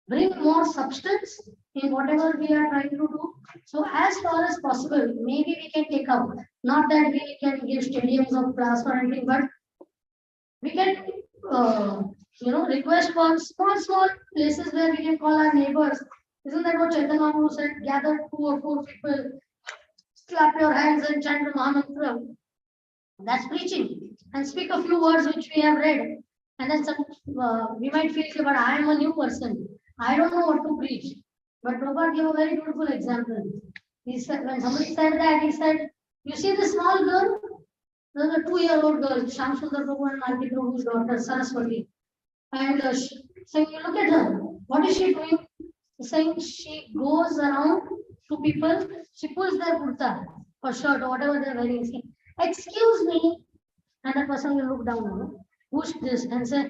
bring more substance in whatever we are trying to do. So as far as possible, maybe we can take up, not that we can give stadiums of class or anything, but we can request for small places where we can call our neighbors. Isn't that what Chaitanya Mahaprabhu said? Gather 2 or 4 people, clap your hands and chant the Mahamantra. That's preaching. And speak a few words which we have read. And then we might feel, but I am a new person. I don't know what to preach. But Prabhupada gave a very beautiful example. He said, when somebody said that, he said, you see this small girl? There's a 2-year-old girl, Shyam Sundar Prabhu and Malki Prabhu's daughter, Saraswati. And saying, you look at her. What is she doing? He's saying she goes around to people, she pulls their kurta or shirt or whatever they're wearing. Saying, excuse me. And that person will look down, push this and say,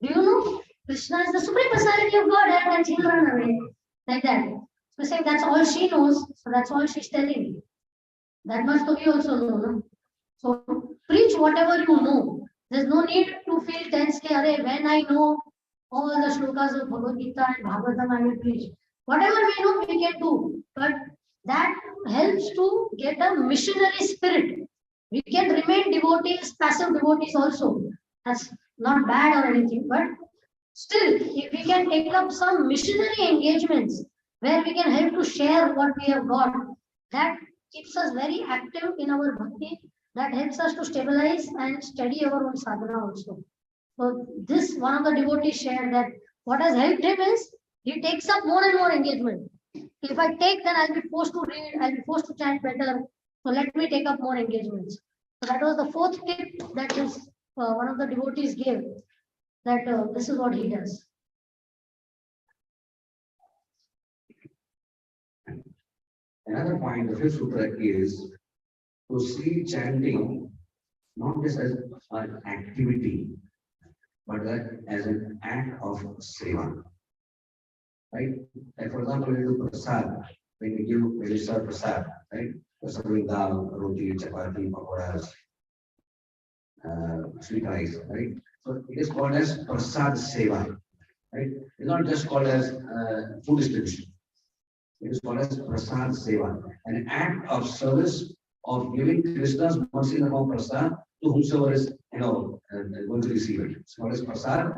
do you know Krishna is the Supreme Personality of Godhead, and she'll run away. Like that. So saying that's all she knows, so that's all she's telling. That much to be also know. No? So preach whatever you know. There's no need to feel tense. When I know all the shlokas of Bhagavad Gita and Bhagavatam, I will preach. Whatever we know, we can do. But that helps to get a missionary spirit. We can remain devotees, passive devotees also. That's not bad or anything. But still, if we can take up some missionary engagements where we can help to share what we have got, that keeps us very active in our bhakti. That helps us to stabilize and steady our own sadhana also. So this, one of the devotees shared that what has helped him is he takes up more and more engagement. If I take, then I'll be forced to read, I'll be forced to chant better. So let me take up more engagements. So that was the 4th tip that is one of the devotees gave, that this is what he does. Another point, the 5th sutra is to see chanting not just as an activity, but that as an act of seva. Right? Like for example, we do prasad, when we serve prasad, right? We're serving dal, roti, chapati, pakoras, sweet rice, right? So it is called as prasad seva, right? It's not just called as food distribution. It is called as prasad seva, an act of service of giving Krishna's mercy in the form of prasad to whomsoever is going to receive it. It's called as prasad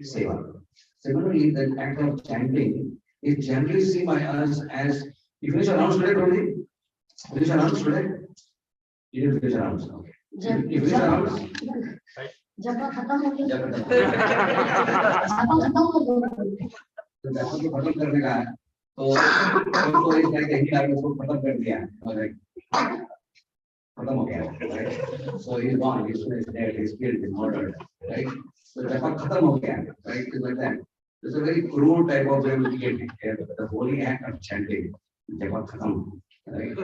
seva. Similarly, the act of chanting is generally seen by us as, you finish your rounds today, probably? Finish your rounds today? You didn't finish your rounds. Okay. You finish your rounds? Japa khatam ho gaya. Japa Japa khatam ho gaya. तो जैसा कि खत्म करने का है तो इस तरह के ही आगे उसको खत्म कर दिया और खत्म हो गया, right? So he's gone, he's dead, he's killed, he's murdered, right? So जब खत्म हो गया, right? It's like that. It's a very crude type of way of looking at it. The holy act of chanting, जब खत्म, right?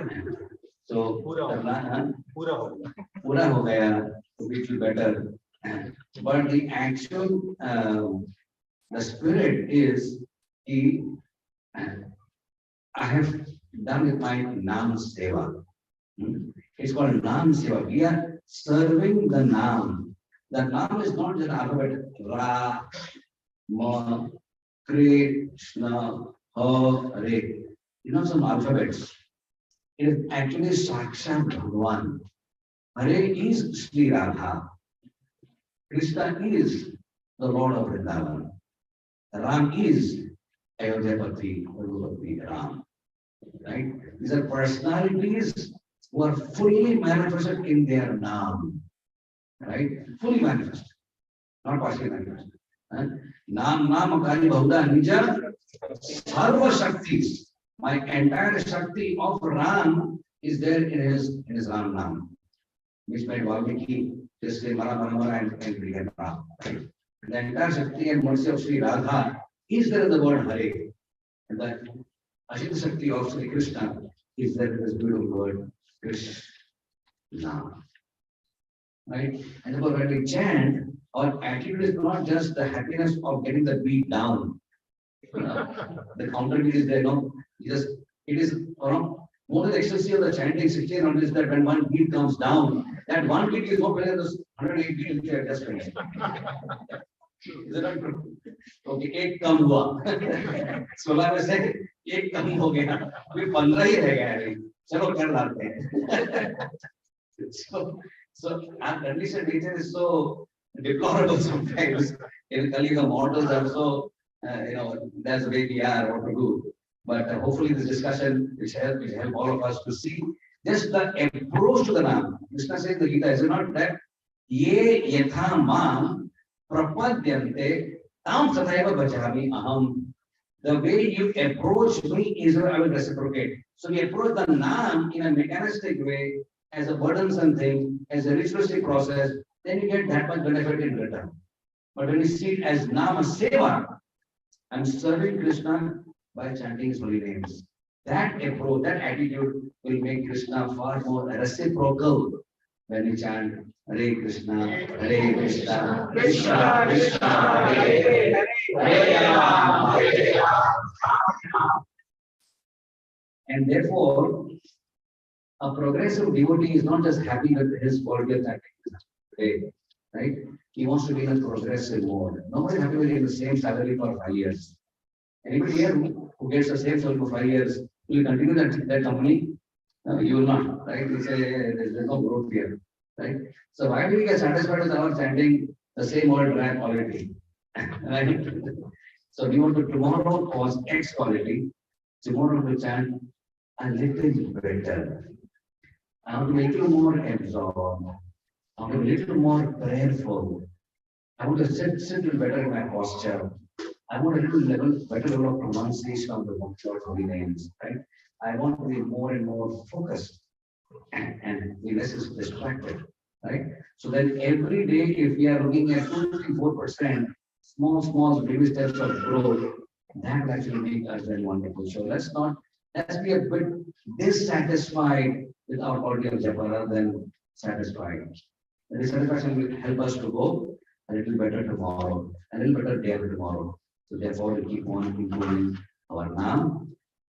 So पूरा हो गया, to be feel better. But the actual, the spirit is, I have done with my Nam Seva. It's called Nam Seva. We are serving the Nam. The Nam is not just alphabet Ra, Ma, Krishna, Ha, Hare. You know some alphabets. It is actually Sakshat Bhagavan. Hare is Sri Radha. Krishna is the Lord of Vrindavan. Ram is Ayodhyapati, Ragupati, Ram. right? These are personalities who are fully manifested in their Naam, right? Fully manifested, not partially manifested. Naam Akali Bahuda Nija Sarva Shaktis. My entire Shakti of Ram is there in his Ram Naam, which made Valmiki just say Mara Mara and began Ram. Right? The entire Shakti and mercy of Sri Radha is there in the word Hare. And the Ashita Shakti of Sri Krishna is there in this beautiful word Krishna. Right? And therefore, when we chant, our attitude is not just the happiness of getting the beat down. The counter beat is there, no? It is more than the ecstasy of the chanting 1600 is that when one beat comes down, that one beat is more better than the 108 beats which I have just finished. Is it not true? Okay, एक कम हुआ. 16 में से एक कम हो गया. फिर 15 ही रह गया है. चलो कर लाते हैं. So our conditioned nature is so deplorable sometimes. In Kali, the mortals are so, that's the way we are, what to do. But hopefully this discussion will help all of us to see just the approach to the Naam. Krishna says in the Gita, is it not that ye yatha mam prapadyante tam sathaiva bhajami aham. The way you approach me is I will reciprocate. So we approach the Naam in a mechanistic way, as a burdensome thing, as a ritualistic process, then you get that much benefit in return. But when you see it as Nama Seva, I'm serving Krishna by chanting his holy names. That approach, that attitude will make Krishna far more reciprocal when you chant Hare Krishna, Hare Krishna, Krishna Krishna, Hare Hare, Hare Rama, Hare Rama. And therefore, a progressive devotee is not just happy with his quality of chanting, right? He wants to be in a progressive mode. Nobody is happy with the same salary for 5 years. Anybody here who gets the same salary for 5 years, will you continue that company? No, you will not, right? You say there's no growth here, right? So why do we get satisfied with our chanting the same old dry quality? Right? So we want to tomorrow cause X quality, tomorrow we chant a little better. I want to be a little more absorbed. I want to be a little more prayerful. I want to sit little better in my posture. I want a little better level of pronunciation of the holy names, right? I want to be more and more focused and be less distracted, right? So then every day, if we are looking at 2-4%, small baby steps of growth, that will actually make us very wonderful. So let's be a bit dissatisfied with our quality of japa rather than satisfied. The dissatisfaction will help us to go a little better tomorrow, a little better day after tomorrow. So therefore, we keep on improving our Naam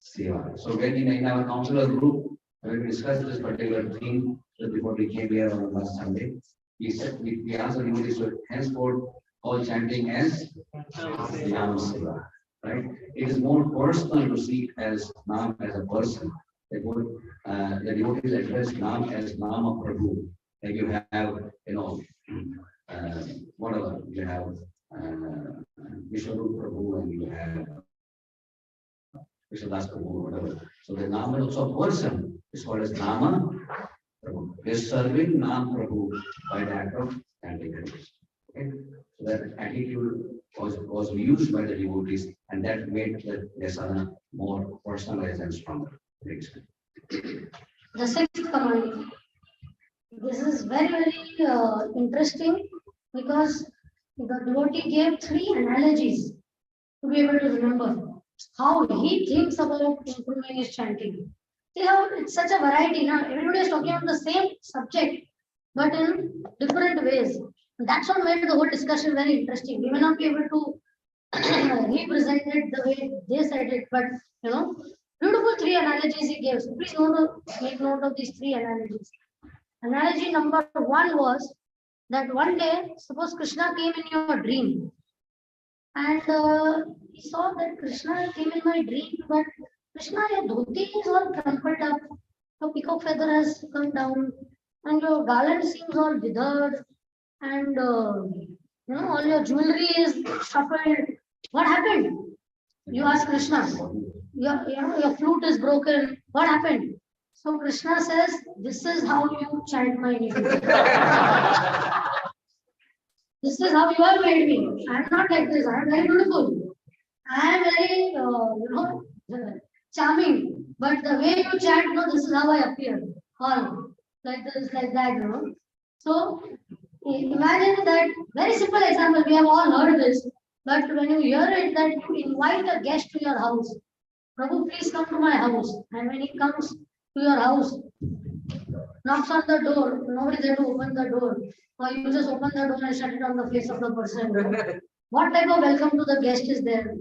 Seva. So when in our counselor group, when we discussed this particular theme before we came here on last Sunday, we said we asked the devotees to henceforth all chanting as Naam Seva. Right? It is more personal to see as Naam as a person. The devotees address Naam as Nama Prabhu. Like you have, whatever, you have Vishwarup Prabhu and you have Vishwadas Prabhu, whatever. So the Nama is also a person. It's called as Nama Prabhu. We are serving Naam Prabhu by the act of chanting. Okay? So that attitude was used by the devotees, and that made the sadhana more personalized and stronger. The sixth command. This is very interesting because the devotee gave 3 analogies to be able to remember how he thinks about improving his chanting. See how it's such a variety now. Everybody is talking about the same subject, but in different ways. That's what made the whole discussion very interesting. We may not be able to represent it the way they said it, but beautiful 3 analogies he gave. So please make note of these 3 analogies. Analogy number 1 was that one day, suppose Krishna came in your dream, and he saw that Krishna came in my dream, but Krishna, your dhoti is all crumpled up, your peacock feather has come down, and your garland seems all withered, and all your jewelry is shuffled. What happened? You ask Krishna. your flute is broken. What happened? So Krishna says, this is how you chant my name. This is how you have made me. I am not like this. I am very beautiful. I am very, charming. But the way you chant, no, this is how I appear. All like this, like that, So imagine that very simple example. We have all heard this. But when you hear it, that you invite a guest to your house. Prabhu, please come to my house. And when he comes to your house, knocks on the door, nobody there to open the door. Or you just open the door and shut it on the face of the person. What type of welcome to the guest is there?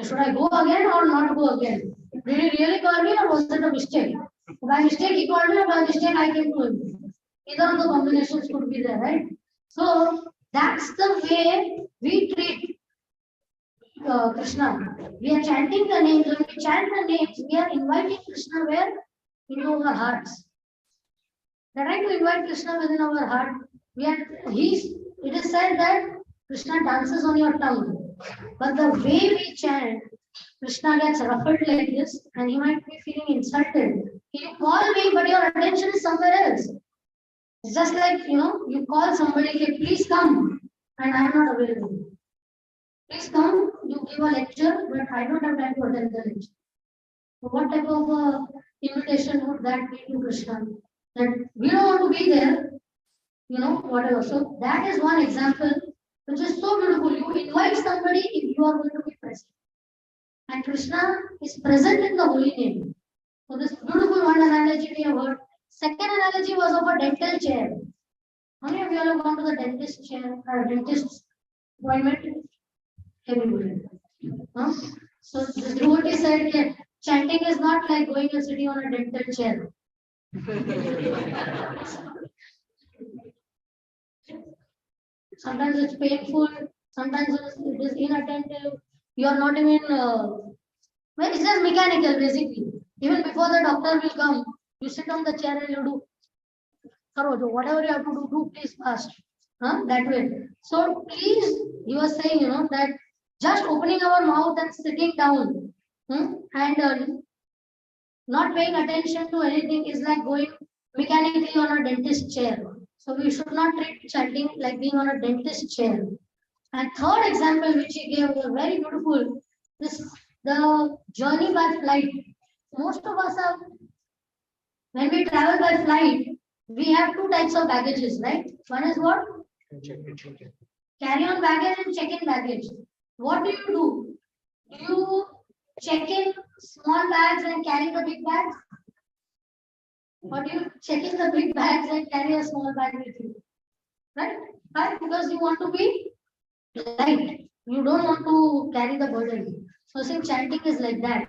Should I go again or not go again? Did he really call me or was it a mistake? By mistake he called me or by mistake I came to him. Either of the combinations could be there, right? So that's the way we treat Krishna. We are chanting the names. When we chant the names, we are inviting Krishna where? Into our hearts. We are trying to invite Krishna within our heart. It is said that Krishna dances on your tongue. But the way we chant, Krishna gets ruffled like this and he might be feeling insulted. You call me, but your attention is somewhere else. It's just like, you call somebody, okay, please come, and I am not available. Please come, you give a lecture, but I don't have time to attend the lecture. So what type of invitation would that be to Krishna? That we don't want to be there, whatever. So that is one example which is so beautiful. You invite somebody if you are going to be present. And Krishna is present in the holy name. So this beautiful one analogy we have heard. Second analogy was of a dental chair. How many of you have gone to the dentist chair or dentist's appointment? Everybody. Huh? So the devotee said that chanting is not like going and sitting on a dental chair. Sometimes it's painful, sometimes it is inattentive. You are not even, it's just mechanical basically. Even before the doctor will come, you sit on the chair and you do, whatever you have to do please fast. That way. So please, you are saying, that just opening our mouth and sitting down and not paying attention to anything is like going mechanically on a dentist chair. So we should not treat chanting like being on a dentist chair. And third example which he gave was very beautiful. The journey by flight. Most of us have, when we travel by flight, we have two types of baggages, right? One is what? Carry on baggage and check-in baggage. What do? Do you check in small bags and carry the big bags? Or do you check in the big bags and carry a small bag with you? Right? Why? Because you want to be light. You don't want to carry the burden. So see, chanting is like that.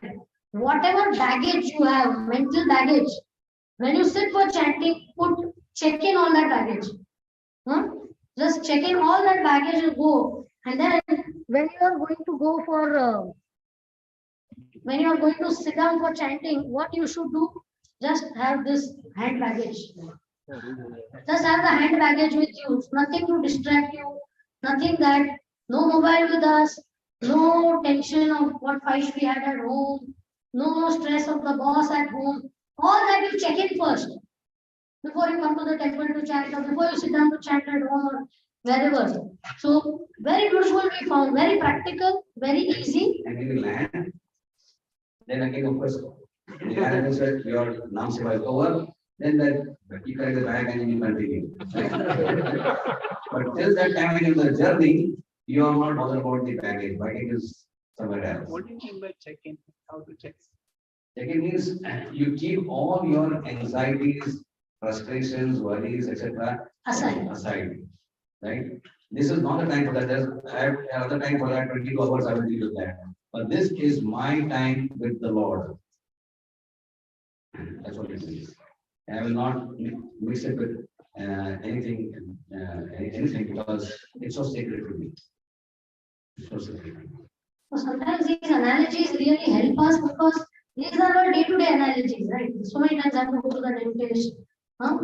Whatever baggage you have, mental baggage, when you sit for chanting, check in all that baggage. Just check in all that baggage and go. And then when you are going to go for, when you are going to sit down for chanting, what you should do? Just have this hand baggage. Just have the hand baggage with you. Nothing to distract you. Nothing that, no mobile with us. No tension of what fight we had at home. No stress of the boss at home. All that you check in first. Before you come to the temple to chant or before you sit down to chant at home or wherever. So very beautiful we found. Very practical. Very easy. And when you land, then again of course, the land is that your Nam Seva is over, then that you carry the bag and you continue. But till that time in the journey, you are not bothered about the baggage. Baggage is somewhere else. What do you mean by check-in? How to check? Check-in means you keep all your anxieties, frustrations, worries, etc. aside. Right? This is not the time for that. I have another time for that. 22 hours I will deal with that. But this is my time with the Lord. That's what it is. I will not mix it with anything because it's so sacred to me. So sacred. So sometimes these analogies really help us because these are our day-to-day analogies, right? So many times I have to go to the dentist.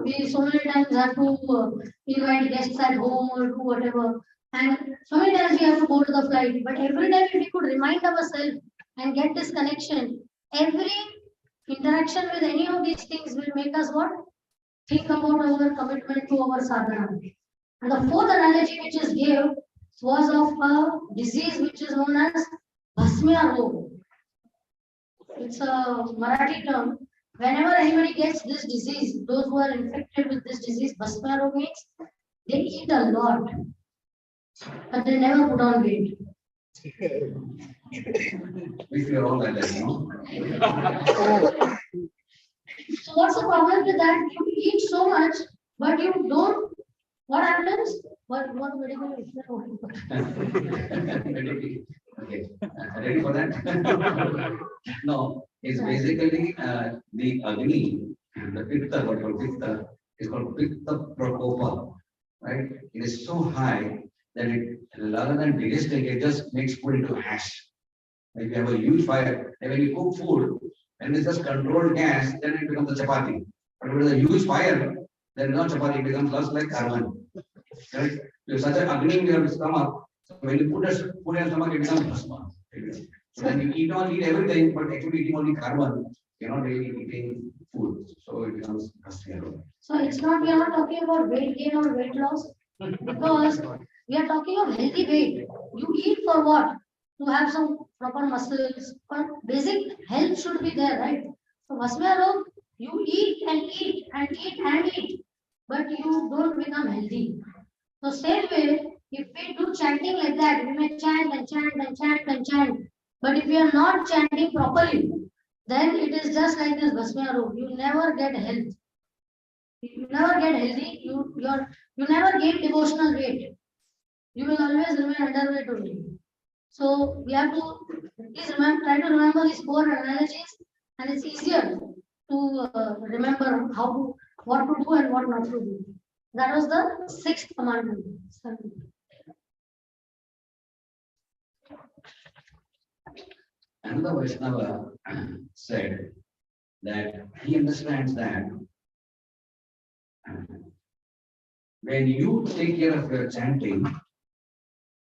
We so many times have to invite guests at home or do whatever. And so many times we have to go to the flight. But every time if we could remind ourselves and get this connection, Every interaction with any of these things will make us what? Think about our commitment to our sadhana. And the fourth analogy which is gave was of a disease which is known as Bhasmya Rog. It's a Marathi term. Whenever anybody gets this disease, those who are infected with this disease, Bhasmya Rog means they eat a lot, but they never put on weight. We feel all like that, you know? So what's the problem with that? You eat so much, but you don't. What happens? What medical is there? Okay, ready for that? No, it's basically the Agni, the Pitta, what called Pitta, is called Pitta Prakopa, right? It is so high that it, rather than digesting, it just makes food into ash. Like you have a huge fire, and when you cook food, and it's just controlled gas, then it becomes a chapati. But with a huge fire, then not chapati, it becomes just like carbon. Correct? If such an Agni in your stomach, so when you put a food in your stomach, it becomes bhasma. So then you eat everything, but actually eating only carbon, you're not really eating food. So it becomes bhasma. So it's not, we are not talking about weight gain or weight loss, because we are talking of healthy weight. You eat for what? To have some proper muscles, but basic health should be there, right? So Bhasmya Rog, you eat and eat and eat and eat, but you don't become healthy. So same way, if we do chanting like that, we may chant and chant and chant and chant. But if we are not chanting properly, then it is just like this Bhasmya Rog. You never get health. You never get healthy. You never gain devotional weight. You will always remain underweight only. So we have to please remember, try to remember these four analogies, and it's easier to remember what to do and what not to do. That was the sixth commandment. Another Vaishnava said that he understands that when you take care of your chanting,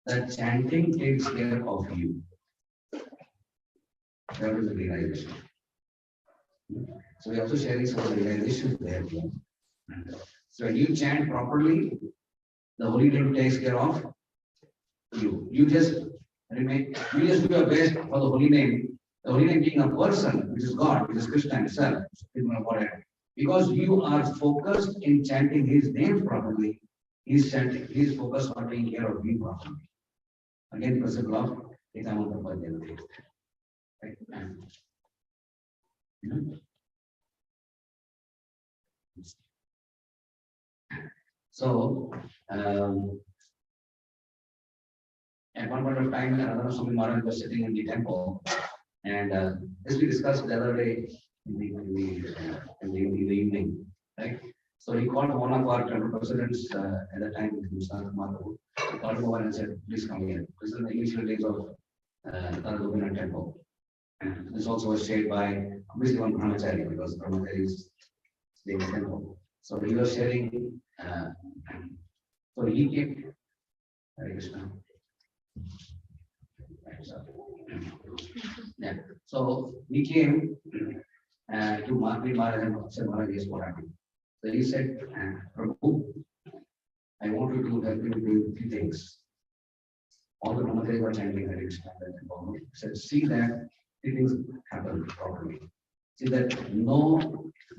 that chanting takes care of you. That is the realization. So we are also sharing some of the realizations there. So when you chant properly, the holy name takes care of you. You just remain, you just do your best for the holy name. The holy name being a person, which is God, which is Krishna himself, because you are focused in chanting his name properly, he's chanting, he's focused on taking care of you properly. Again, the principle of Ekamanta. Right? So, at one point of time, Radha Swami Maharaj was sitting in the temple, and as we discussed the other day in the evening, right? So he called one of our temple presidents at the time, Mr. Madhavu. He called him over and said, "Please come here." This is the initial days of Radha temple. And this also was shared by obviously one Brahmachari, because Brahmachari is the temple. So he was sharing. So he came. Hare Krishna. Yeah. So he came to Mahri Maharaj and said, "Maharaj, yes, what happened?" So he said, "Prabhu, I want you to help me do three things." All the Brahmacharis were chanting Hare Krishna. He said, "See that three things happen properly. See that no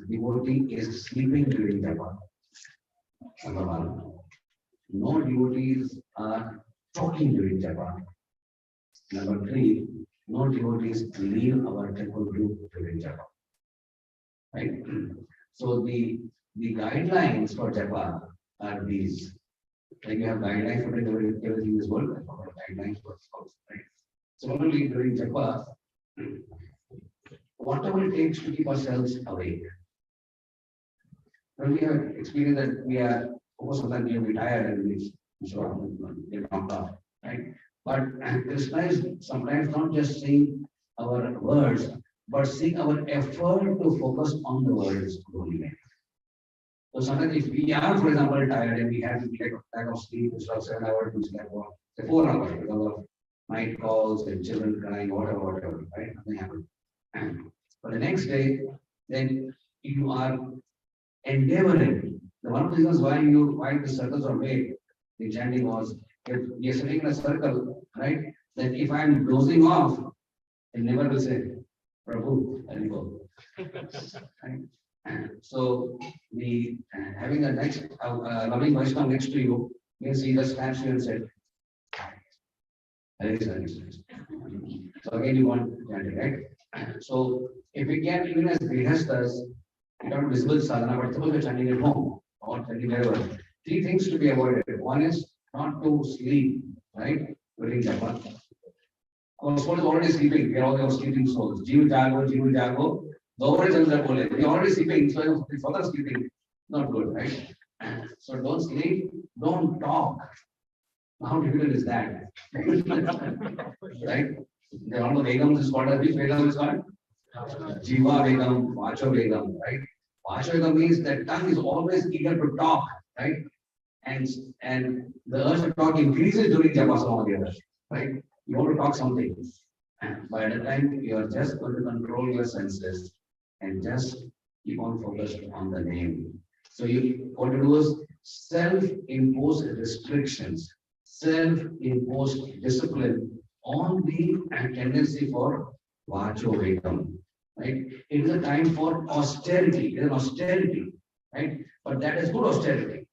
devotee is sleeping during japa. Number one. No devotees are talking during japa. Number three, no devotees leave our temple group during japa. Right? So the guidelines for japa are these. Like you have guidelines for everything in this world, guidelines for spouse, right? Similarly, during japa, whatever it takes to keep ourselves awake. When we have experienced that we are, sometimes we are retired and we get knocked off, right? But Krishna is sometimes not just seeing our words, but seeing our effort to focus on the words only. So sometimes if we are, for example, tired and we have to take lack of sleep, instead of 7 hours, we sleep for 4 hours because of night calls and children crying, whatever, right? Nothing happened. For the next day, then you are endeavoring. The one of the reasons why the circles are made, the chanting was, if we are sitting in a circle, right? Then if I am dozing off, I never will say, Prabhu, I'll go. Right? So the having a next loving Vaishnava next to you means he just snaps you and said, Hare Krishna, Hare Krishna. So again you want chanting, right? So if we can, even as grihasthas, we don't visible sadhana, but suppose we're chanting at home or chanting wherever. Three things to be avoided. One is not to sleep, right? During japa. Our soul is already sleeping. We are all sleeping souls. Jeev jago. We're already sleeping, so if further sleeping, not good, right? So don't sleep, don't talk. How difficult is that? Right? The one of the Vegams is called as which Vegam is called? Jiva Vegam, Vacho Vegam, right? Vacho Vegam means that tongue is always eager to talk, right? And the urge to talk increases during Japasana, right? You want to talk something. And by the time you are just going to control your senses and just keep on focused on the name. So you what to do is self-imposed restrictions, self-imposed discipline on the tendency for vacho vegam, right? It is a time for austerity. It is an austerity, right? But that is good austerity.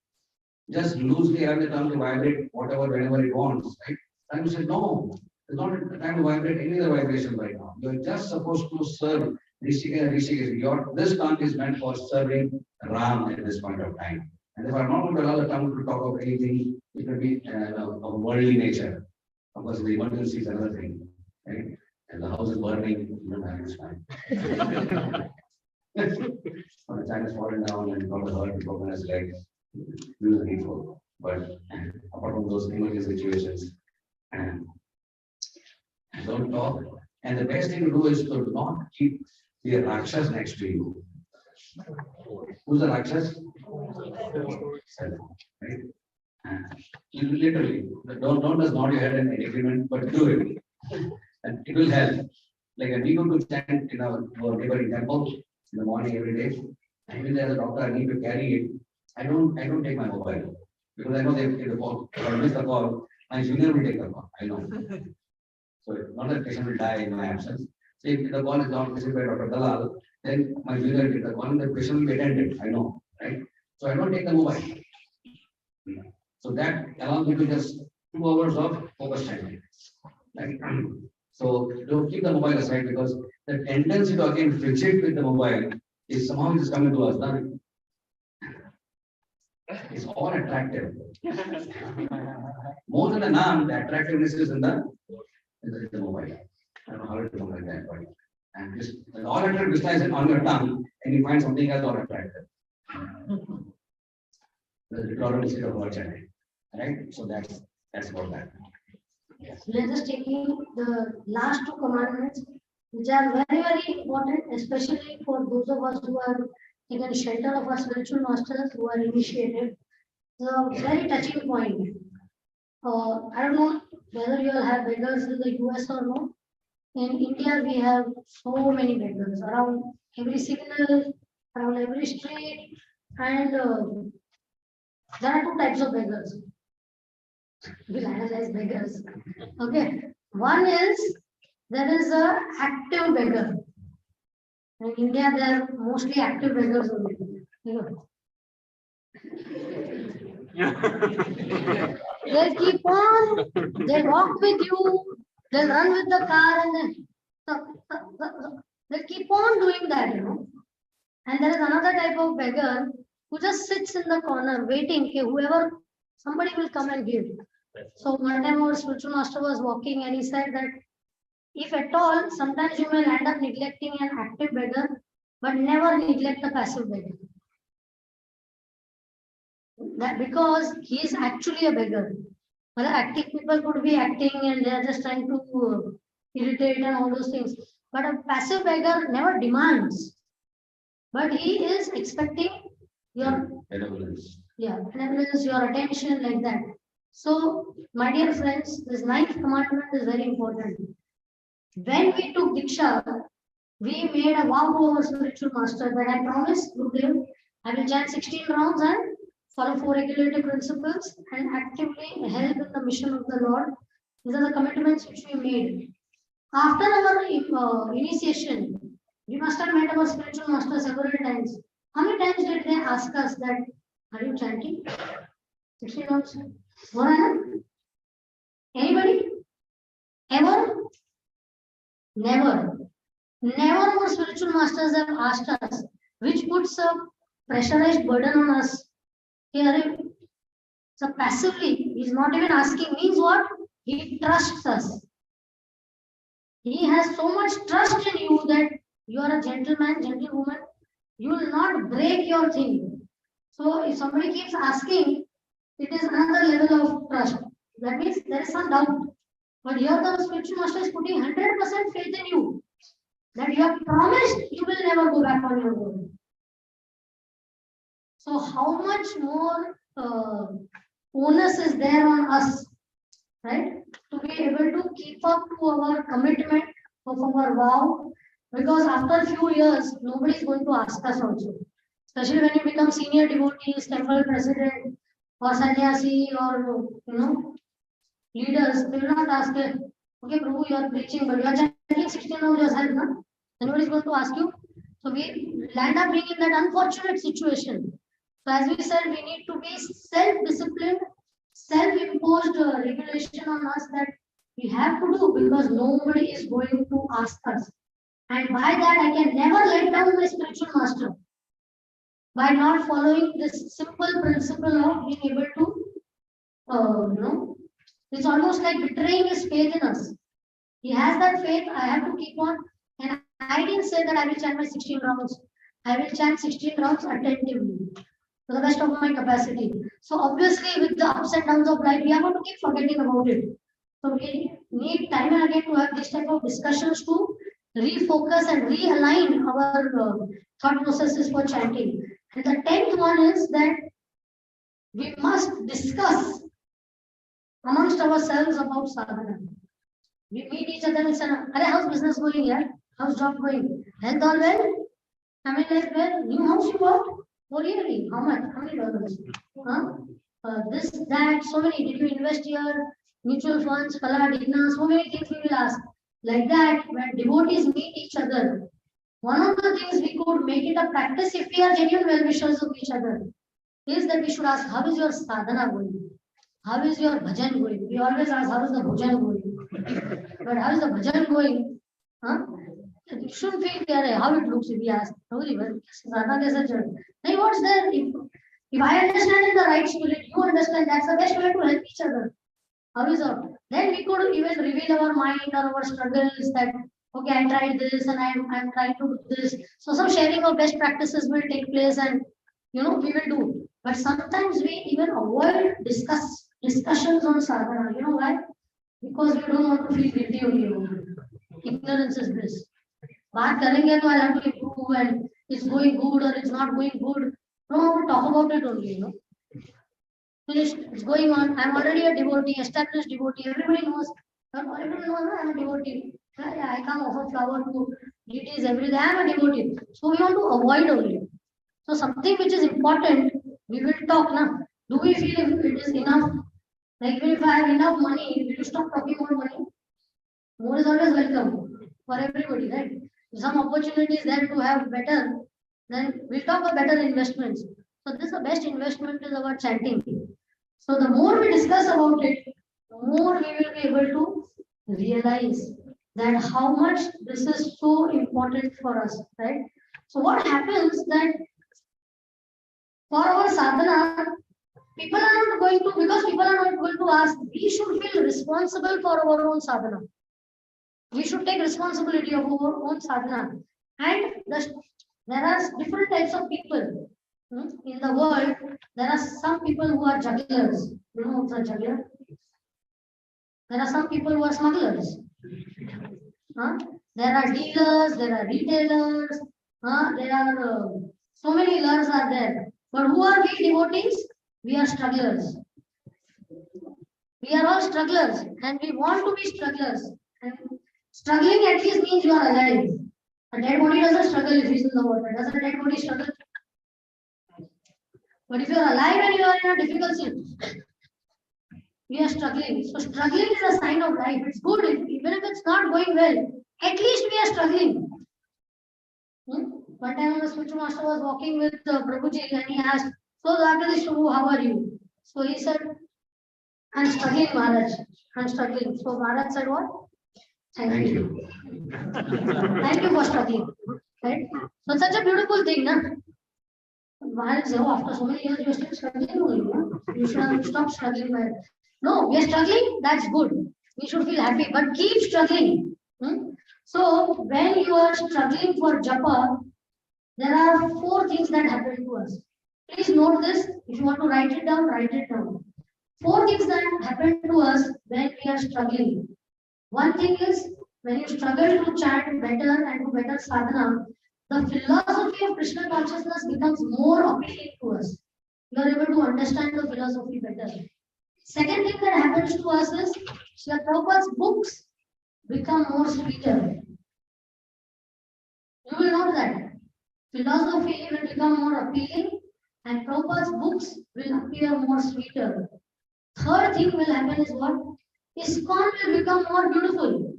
Just loosely have the tongue to vibrate whatever, whenever it wants, right? And you say, no, it's not a time to vibrate any other vibration right now. You're just supposed to serve Rishikesh. This tongue is meant for serving Ram at this point of time. And if I'm not going to allow the tongue to talk of anything, it will be of worldly nature. Of course, the emergency is another thing, right? And the house is burning, you don't have this time. When the China is falling down and got the hurt, broken his legs, this is needful. But apart from those emergency situations, don't talk. And the best thing to do is to not keep the Rakshas next to you. Who's the Rakshas? Self, right? Literally, don't just nod your head in agreement, but do it. And it will help. Like we go to chant in our neighboring temple in the morning every day. And even as a doctor, I need to carry it. I don't take my mobile because I know they take the call. If I miss the call, my junior will take the call. I know. So not that patient will die in my absence. So if the call is not received by Dr. Dalal, then my junior will take the call and the patient will be attended. I know, right? So I don't take the mobile. So that allows me to just 2 hours of focus time. Right? So don't keep the mobile aside because the tendency to again fidget with the mobile is somehow it is coming to us. Now, it's all attractive. More than the Nam, the attractiveness is in the mobile. I don't know how to do like that, but and this all attractive Krishna is on your tongue, and you find something else all attractive. The deplorable state of our channel, right? So that's about that. So let us taking the last 2 commandments, which are very, very important, especially for those of us who have taken shelter of our spiritual masters, who are initiated. It's a very touching point. I don't know whether you all have beggars in the US or no. In India, we have so many beggars around every signal, around every street, and there are 2 types of beggars. We'll analyze beggars. Okay. One is there is a active beggar. In India, there are mostly active beggars only. They keep on, they walk with you, they run with the car, and then they keep on doing that, And there is another type of beggar who just sits in the corner waiting, whoever, somebody will come and give. So one time our spiritual master was walking and he said that if at all, sometimes you may end up neglecting an active beggar, but never neglect the passive beggar. That because he is actually a beggar. Well, active people could be acting and they are just trying to irritate and all those things. But a passive beggar never demands. But he is expecting your benevolence, your attention, like that. So, my dear friends, this 9th commandment is very important. When we took Diksha, we made a vow to our spiritual master that I promise, Gurudev, I will chant 16 rounds and follow 4 regulative principles and actively help in the mission of the Lord. These are the commitments which we made. After our initiation, we must have met our spiritual master several times. How many times did they ask us that, are you chanting? 16 rounds. More enough? Anybody? Ever? Never. Never our spiritual masters have asked us, which puts a pressurized burden on us. Here, so passively, he's not even asking, means what? He trusts us. He has so much trust in you that you are a gentleman, gentlewoman. You will not break your thing. So if somebody keeps asking, it is another level of trust. That means there is some doubt. But here the spiritual master is putting 100% faith in you. That you have promised you will never go back on your word. So how much more onus is there on us, right? To be able to keep up to our commitment of our vow. Because after a few years, nobody is going to ask us also. Especially when you become senior devotees, temple president, or sannyasi, or leaders, they will not ask, okay, Prabhu, you are preaching, but you are chanting 16 rounds yourself, no? Nobody is going to ask you. So we land up being in that unfortunate situation. So as we said, we need to be self-disciplined, self-imposed regulation on us that we have to do because nobody is going to ask us. And by that, I can never let down my spiritual master by not following this simple principle of being able to, it's almost like betraying his faith in us. He has that faith, I have to keep on. And I didn't say that I will chant my 16 rounds. I will chant 16 rounds attentively to the best of my capacity. So obviously, with the ups and downs of life, we are going to keep forgetting about it. So we need time and again to have this type of discussions to refocus and realign our thought processes for chanting. And the 10th one is that we must discuss amongst ourselves about sadhana. We meet each other and say, how's business going here? How's job going? Health all well? Family life well? New house you bought? Oh really? How much? How many dollars? This, that, so many. Did you invest here? Mutual funds, Kala, Digna, so many things we will ask. Like that, when devotees meet each other, one of the things we could make it a practice if we are genuine well-wishers of each other is that we should ask, how is your sadhana going? How is your bhajan going? We always ask, how is the bhajan going? But how is the bhajan going? You shouldn't feel how it looks if we ask. Then what's there? If I understand in the right spirit, you understand, that's the best way to help each other. How is it? Then we could even reveal our mind or our struggles that, okay, I tried this and I'm trying to do this. So some sharing of best practices will take place and, we will do. But sometimes we even avoid discussions on sadhana. You know why? Because we don't want to feel guilty only. Ignorance is bliss. Baat karenge to I'll have to improve and it's going good or it's not going good. No, we talk about it only, Finished. It's going on. I'm already a devotee, established devotee. Everybody knows. Everybody knows I'm a devotee. I come offer flower to deities every day. I'm a devotee. So we want to avoid only. So something which is important, we will talk now. Do we feel if it is enough? Like if I have enough money, will you stop talking about money? More is always welcome for everybody, right? If some opportunity is there to have better, then we'll talk about better investments. So this is the best investment is our chanting. So the more we discuss about it, the more we will be able to realize that how much this is so important for us, right? So what happens that for our sadhana, people are not going to, because people are not going to ask, we should feel responsible for our own sadhana. We should take responsibility of our own sadhana. And there are different types of people. In the world, there are some people who are jugglers. You know what's a juggler? There are some people who are smugglers. There are dealers, there are retailers, there are so many lures are there. But who are we devotees? We are strugglers. We are all strugglers and we want to be strugglers. And struggling at least means you are alive. A dead body doesn't struggle if he's in the water. Does a dead body struggle? But if you're alive and you are in a difficult situation, we are struggling. So struggling is a sign of life. It's good, even if it's not going well. At least we are struggling. One time the spiritual master was walking with Prabhuji and he asked, "So after this, how are you?" So he said, "I'm struggling, Maharaj. I'm struggling." So Maharaj said, "What? Thank you. Thank you for struggling." Right? So it's such a beautiful thing, na? Maharaj said, "Oh, after so many years, you're still struggling only. No? You should stop struggling." Maharaj. No, we are struggling. That's good. We should feel happy, but keep struggling. So when you are struggling for japa, there are 4 things that happen to us. Please note this. If you want to write it down, write it down. 4 things that happen to us when we are struggling. One thing is, when you struggle to chant better and do better sadhana, the philosophy of Krishna consciousness becomes more appealing to us. You are able to understand the philosophy better. Second thing that happens to us is, Srila Prabhupada's books become more sweeter. You will note that. Philosophy will become more appealing and Prabhupada's books will appear more sweeter. Third thing will happen is what? ISKCON will become more beautiful.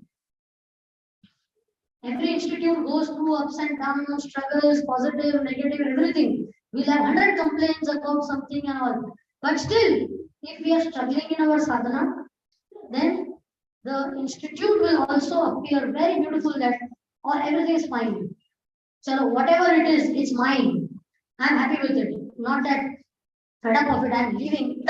Every institute goes through ups and downs, struggles, positive, negative, everything. We'll have 100 complaints about something and all. But still, if we are struggling in our sadhana, then the institute will also appear very beautiful that or everything is fine. So whatever it is, it's mine. I'm happy with it. Not that fed up of it, I'm leaving.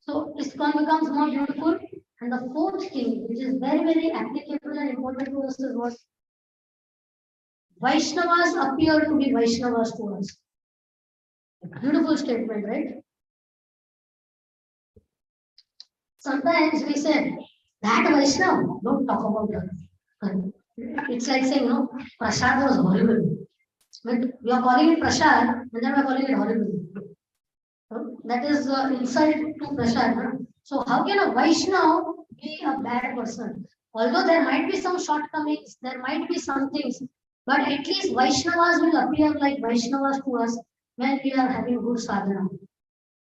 So ISKCON becomes more beautiful. And the 4th thing, which is very, very applicable and important to us, is what? Vaishnavas appear to be Vaishnavas to us. Beautiful statement, right? Sometimes we say, that Vaishnava, don't talk about her. It's like saying, no, Prasad was horrible. But we are calling it Prasad, and then we are calling it horrible. So that is insult to Prasad. Huh? So how can a Vaishnava be a bad person? Although there might be some shortcomings, there might be some things, but at least Vaishnavas will appear like Vaishnavas to us when we are having good sadhana.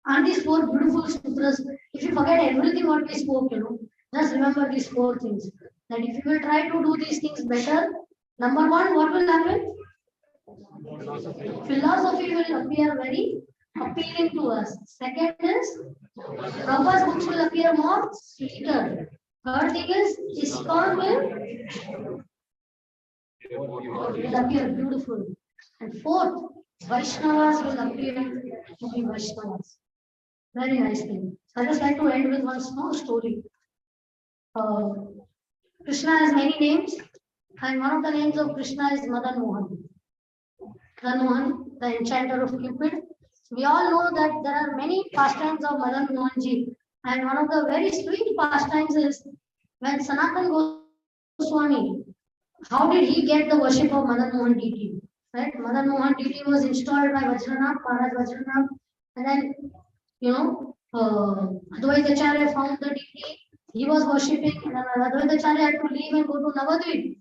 And these 4 beautiful sutras, if you forget everything what we spoke, just remember these 4 things. That if you will try to do these things better, number 1, what will happen? Philosophy will appear very appealing to us. Second is, Prabhupada's books will appear more sweeter. Third thing is, ISKCON will appear beautiful. And 4th, Vaishnavas will appear to be Vaishnavas. Very nice thing. So I just like to end with one small story. Krishna has many names, and one of the names of Krishna is Madan Mohan. Madan Mohan, the enchanter of Cupid. We all know that there are many pastimes of Madan Mohanji, and one of the very sweet pastimes is when Sanatana Goswami, how did he get the worship of Madan Mohan deity? Right? Madan Mohan deity was installed by Vajranath, Maharaj Vajranath, and then, Advaitacharya found the deity, he was worshipping, and then Advaitacharya had to leave and go to Navadvip.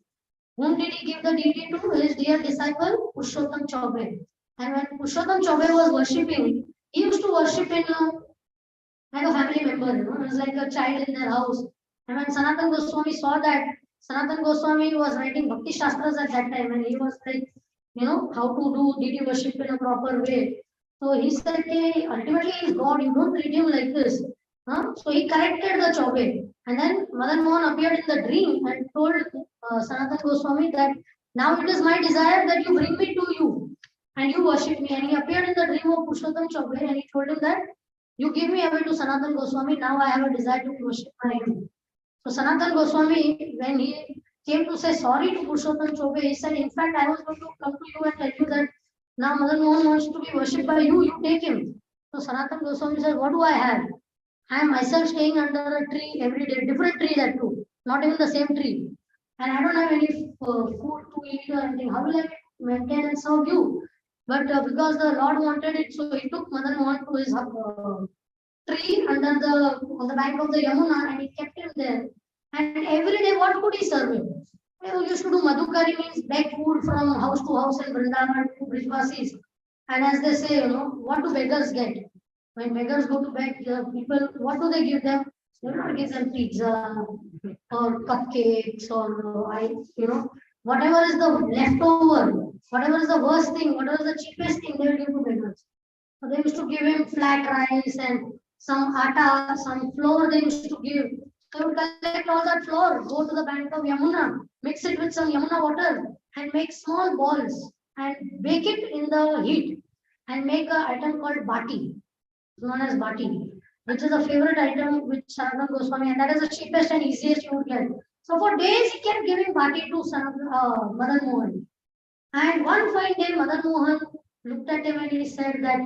Whom did he give the deity to? His dear disciple, Purushottam Chaubey. And when Purushottam Chaubey was worshipping, he used to worship in like a family member, It was like a child in their house. And when Sanatana Goswami saw that, Sanatana Goswami was writing Bhakti Shastras at that time, and he was like, how to do deity worship in a proper way. So he said, hey, ultimately he is God, you don't treat him like this. So he corrected the Chaubey. And then Madan Mohan appeared in the dream and told Sanatana Goswami that now it is my desire that you bring me to you and you worship me. And he appeared in the dream of Purushottam Chaubey and he told him that you give me away to Sanatana Goswami, now I have a desire to worship him. So Sanatana Goswami, when he came to say sorry to Purushottam Chaubey, he said, in fact, I was going to come to you and tell you that now Madan Mohan wants to be worshipped by you, you take him. So Sanatana Goswami said, what do I have? I am myself staying under a tree every day, different tree that too, not even the same tree. And I don't have any food to eat or anything. How will I maintain and serve you? But because the Lord wanted it, so he took Madan Mohan to his tree under on the bank of the Yamuna, and he kept him there. And every day, what could he serve him? They used to do madhukari, means beg food from house to house in Vrindavan to Brijvasis. And as they say, what do beggars get? When beggars go to beg, people, what do they give them? They will not give them pizza or cupcakes or whatever is the leftover, whatever is the worst thing, whatever is the cheapest thing, they will give to beggars. So they used to give him flat rice and some atta, some flour they used to give. They would collect all that flour, go to the bank of Yamuna, mix it with some Yamuna water and make small balls and bake it in the heat and make an item called bati, known as bati, which is a favorite item with Sanatana Goswami, and that is the cheapest and easiest you would get. So for days he kept giving bati to Madan Mohan. And one fine day Madan Mohan looked at him and he said that,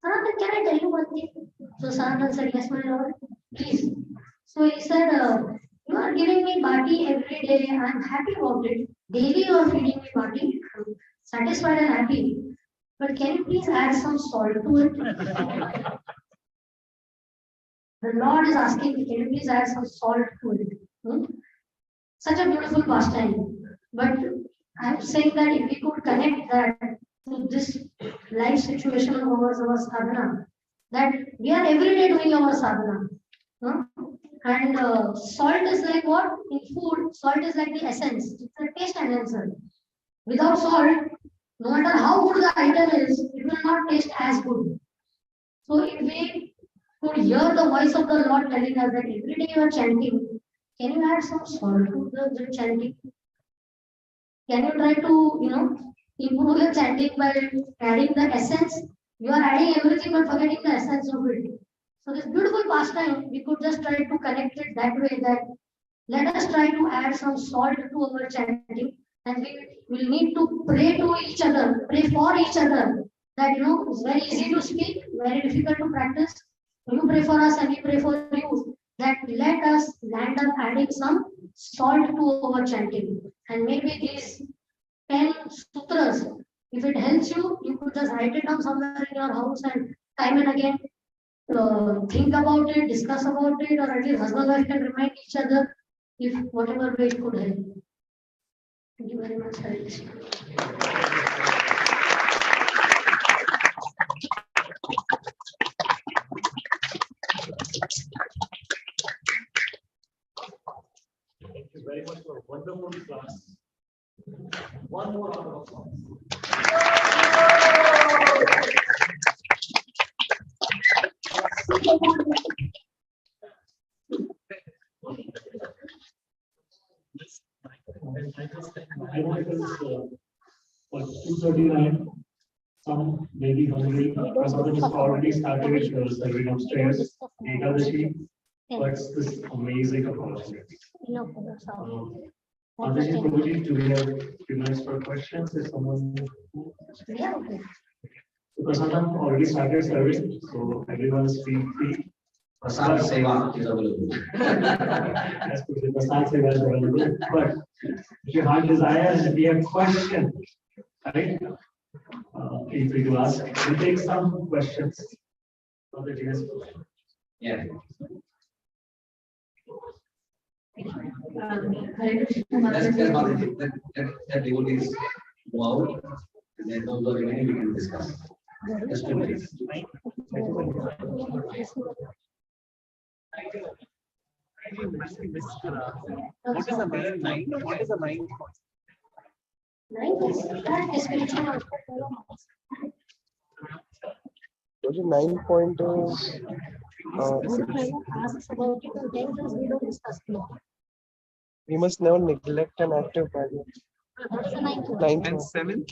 Sanatan, can I tell you one thing? So Sanatan said, yes, my lord, please. So he said, you are giving me bati every day. I am happy about it. Daily you are feeding me bati. I'm satisfied and happy. But can you please add some salt to it? The Lord is asking me, can you please add some salt to it? Such a beautiful pastime. But I'm saying that if we could connect that to this life situation of our sadhana, that we are every day doing our sadhana. And salt is like what? In food, salt is like the essence. It's a taste enhancer. Without salt, no matter how good the item is, it will not taste as good. So if we could hear the voice of the Lord telling us that every day you are chanting, can you add some salt to the chanting? Can you try to, improve your chanting by adding the essence? You are adding everything but forgetting the essence of it. So this beautiful pastime, we could just try to connect it that way, that let us try to add some salt to our chanting, and we will need to pray to each other, pray for each other. That it's very easy to speak, very difficult to practice. You pray for us and we pray for you. That let us land up adding some salt to our chanting. And maybe these 10 sutras, if it helps you, you could just write it down somewhere in your house and time and again think about it, discuss about it, or at least husband and wife can remind each other if whatever way it could help. Thank you very much, Hare Krishna. Thank you very much for a wonderful class. One more round of applause. I know it is 2:39. Some maybe hungry, because others have already started serving upstairs. Ekadashi, but this amazing opportunity. Andaji, Prabhuji, do we have a few minutes for questions? Is someone? Yeah, okay. Because Prasadam already started serving, so everyone is free. Prasad Seva is available. As per the Prasad Seva is available. But if you have desires, if you have questions, right? Feel free to ask. We'll take some questions from the GS. Yeah. That devotees go out, and then those are remaining we can discuss. Just 2 minutes. What is the main line? What is the main? Was it 9 point is we must never neglect an active value. 9 And 7?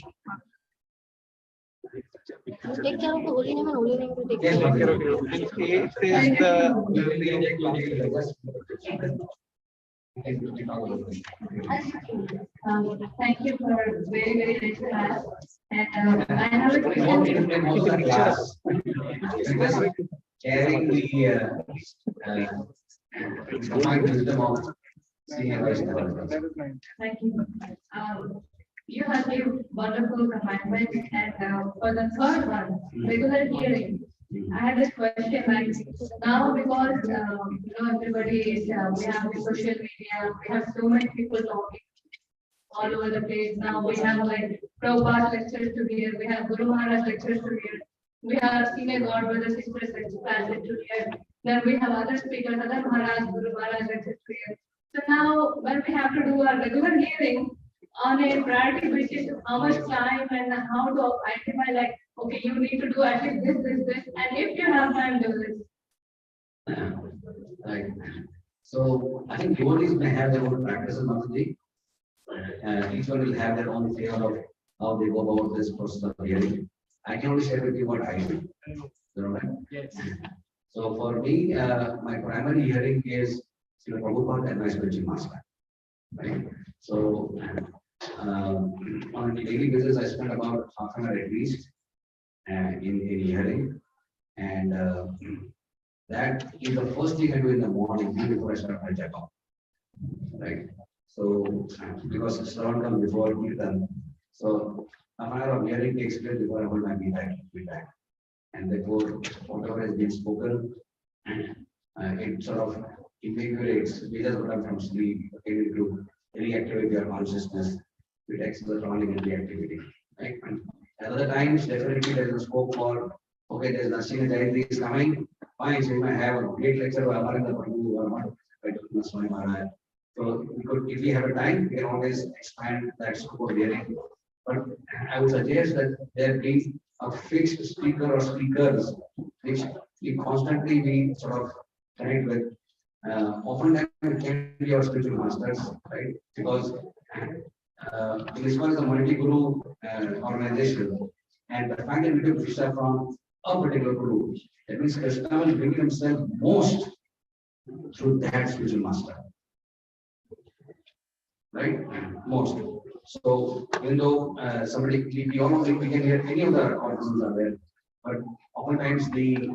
Take care of the holy name and holy name will take Yes, care of okay, you. okay. And 8 is Thank you for very, very nice class. And I have a question. Most of the class, because carrying the combined wisdom of senior Vaishnavas. Thank you. You have given wonderful commandments, and for the third one, regular hearing. I had this question like now because everybody is we have the social media, we have so many people talking all over the place. Now we have like Prabhupada lectures to hear, we have Guru Maharaj lectures to hear, we have senior God brothers sisters lectures to hear. Then we have other speakers, other Maharaj, Guru Maharaj lectures to hear. So now when we have to do our regular hearing on a priority basis, how much time and how to identify like, okay, you need to do at least this, and if you have time, do this. Right. So I think devotees may have their own practices of the day. Each one will have their own flavor of how they go about this process of hearing. I can only share with you what I do. You know, right? Yes. So for me, my primary hearing is Srila Prabhupada and my spiritual master. Right. So on a daily basis, I spend about half an hour at least in hearing, and that is the first thing I do in the morning before I start my checkup. Right. So because it's around come before Kirtan, so half an hour of hearing takes place before I hold my feedback. And therefore, whatever has been spoken, it sort of invigorates, leads us from sleep, into reactivate your consciousness, it takes the surrounding and reactivity. Right? And at other times, definitely there is a scope for, okay, there's Nashina Jayantri is coming, fine, so you might have a great lecture by Amarendra Prabhu or not, Swami Maharaj. So we could, if we have a time, we can always expand that scope of hearing. But I would suggest that there be a fixed speaker or speakers which we constantly sort of connect with. Often it can be our spiritual masters, right? Because this one is a multi-guru organization, and the fact that we took Krishna from a particular guru, that means Krishna will bring himself most through that spiritual master, right? Most. So even though we all don't think we can hear any of the organs are there, but oftentimes the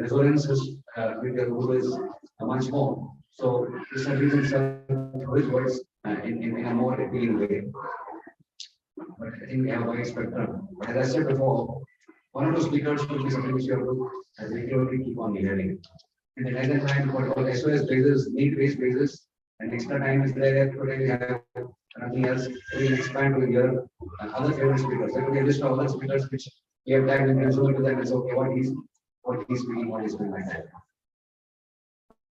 resonances with the guru is much more. So Krishna brings himself through his words in a more appealing way. But I think we have a wide spectrum. But as I said before, one of those speakers could be something which you have to regularly keep on hearing. And the other time, what called SOS basis, need-based basis, and extra time is there. Today we have nothing else. We will expand to hear other favorite speakers. There could be a list of other speakers which we have time to consume to them and say, okay, what he's speaking, what he's speaking like that.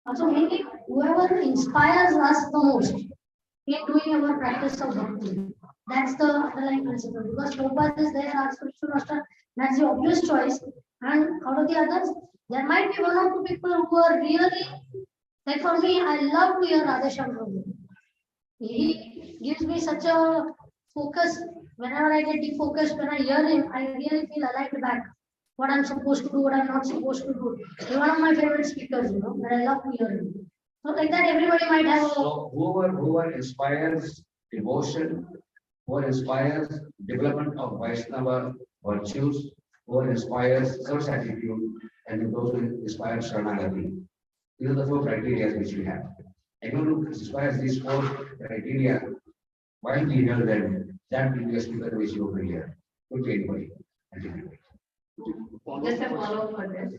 Also, maybe whoever inspires us the most in doing our practice of bhakti, that's the underlying principle. Because Prabhupada is there, our spiritual master, that's the obvious choice. And out of the others, there might be one or two people who are really, like for me, I love to hear Radheshyam Prabhu. He gives me such a focus. Whenever I get defocused, when I hear him, I really feel aligned back. What I'm supposed to do, what I'm not supposed to do. He's one of my favorite speakers, and I love to hear him. So like that, everybody might have a... So whoever inspires devotion, whoever inspires development of Vaishnava virtues, whoever inspires service attitude, and those who inspire Sharanagati. These are the 4 criteria which we have. Anyone who inspires these 4 criteria, while we hear them, that will be a speaker which you will hear. Could be anybody. Just a follow-up for this.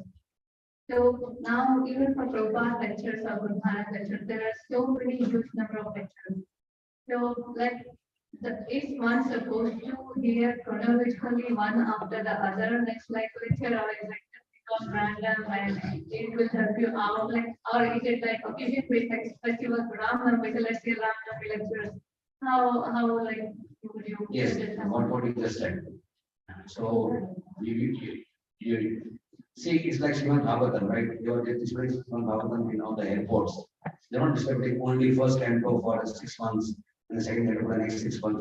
So now, even for Prabhupada lectures or Guru Maharaj lectures, there are so many huge number of lectures. So, like, is one supposed to hear chronologically one after the other next lecture, or is it because random and it will help you out, like, or is it like occasion-based festival, Ram Navami, let's say Ram Navami lectures? How like would you? Yes, what you just said. So you see, it's like Srimad Bhagavatam, right? You are distributing Srimad Bhagavatam in all the airports. They're not distributing only first canto for 6 months and the second canto for the next 6 months.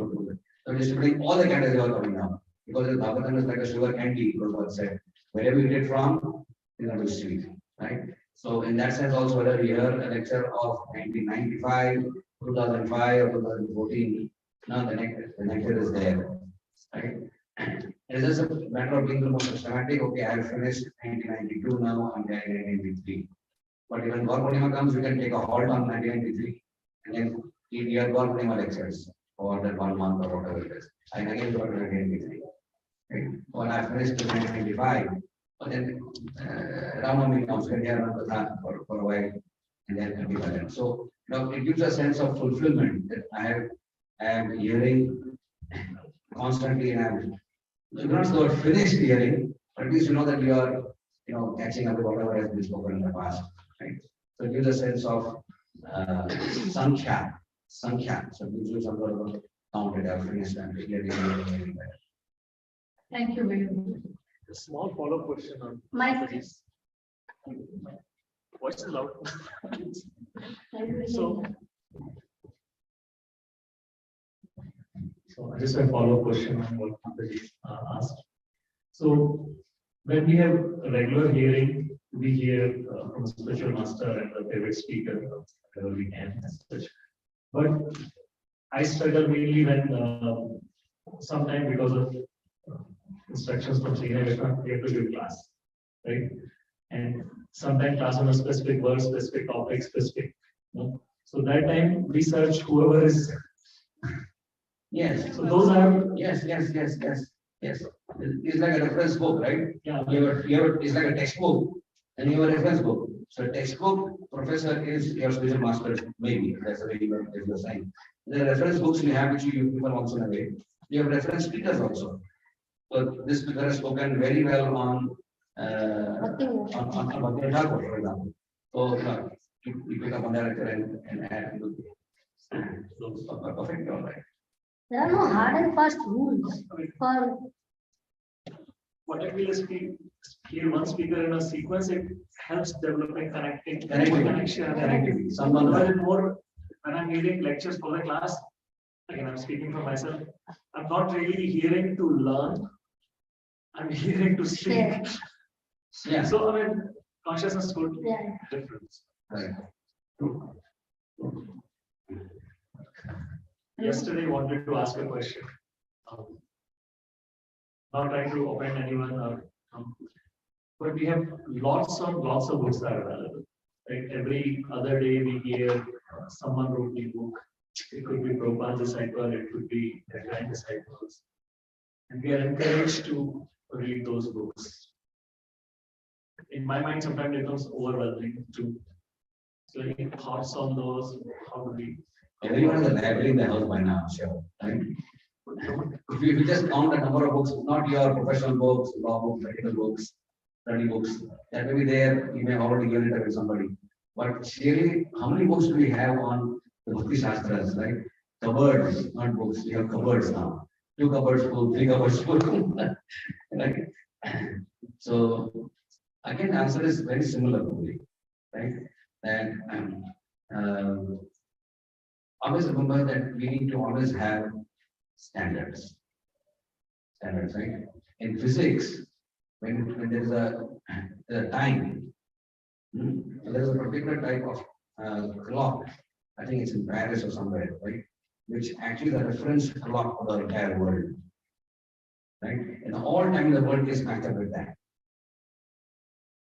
They're distributing all the cantos they are coming now. Because the Bhagavatam is like a sugar candy, was what said. Wherever you get it from, you know, distribute, right? So in that sense, also whether we hear a lecture of 1995, 2005, or 2014, now the nectar is there, right? It's just a matter of being the most systematic. Okay, I have finished 1992 now, I'm carrying 1993. But even Gaur Purnima comes, we can take a halt on 1993 and then hear Gaur Purnima lectures for that 1 month or whatever it is. And again, go to 1993. Right? When I finished in 1995, But then Ramami comes and they are not for a while and then ambivalent. So it gives a sense of fulfillment that I am hearing constantly and I'm not so finished hearing, but at least you know that you are catching up with whatever has been spoken in the past. Right? So it gives a sense of sankhya. So it gives you some sort of counted or finished and hearing. Thank you very much. A small follow-up question on Mike. this. What's the loud? Everybody So, so just a follow-up question on what Mataji asked. So when we have a regular hearing, we hear from a spiritual master and the favorite speaker, whatever we can as such. But I struggle mainly when sometimes because of instructions from senior lecturer, we have to give class, right? And sometimes class on a specific word, specific topic, specific. So that time we search whoever is. Yes. So those are Yes. It's like a reference book, right? yeah. It's like a textbook and you have a reference book. So textbook professor is your spiritual master, maybe that's the way you're saying. The reference books we have which you prefer also in a way. You have reference speakers also. So this speaker has spoken very well on Bhakti Thakur, for example. So you pick up on that and add perfect, all right. There are no hard and fast rules for What I feel is we hear one speaker in a sequence, it helps developing Connectivity. connection. Someone But more when I'm hearing lectures for the class, again I'm speaking for myself, I'm not really hearing to learn. I'm hearing to speak. Yeah. Yeah. So I mean consciousness could Yeah. difference. Right. Yesterday wanted to ask a question. Not trying to offend anyone or but we have lots of books that are available. Right? Every other day we hear someone wrote the book. It could be Prabhupada disciple, it could be their grand disciples. And we are encouraged to read those books. In my mind, sometimes it becomes overwhelming to. So any thoughts on those? How do we? Everyone has a library in the house by now, sure. Right? If you just count the number of books, not your professional books, law books, medical books, study books, that may be there, you may already given it to somebody. But really, how many books do we have on the Bhakti Shastras, right? Cupboards, not books, we have cupboards now. 2 cupboards full, 3 cupboards full. Right? So, again, the answer is very similar, right? And always remember that we need to always have standards, right? In physics, when there is a time, there is a particular type of clock. I think it's in Paris or somewhere, right? Which actually is a reference clock for the entire world, right? And all time in the world is matched up with that.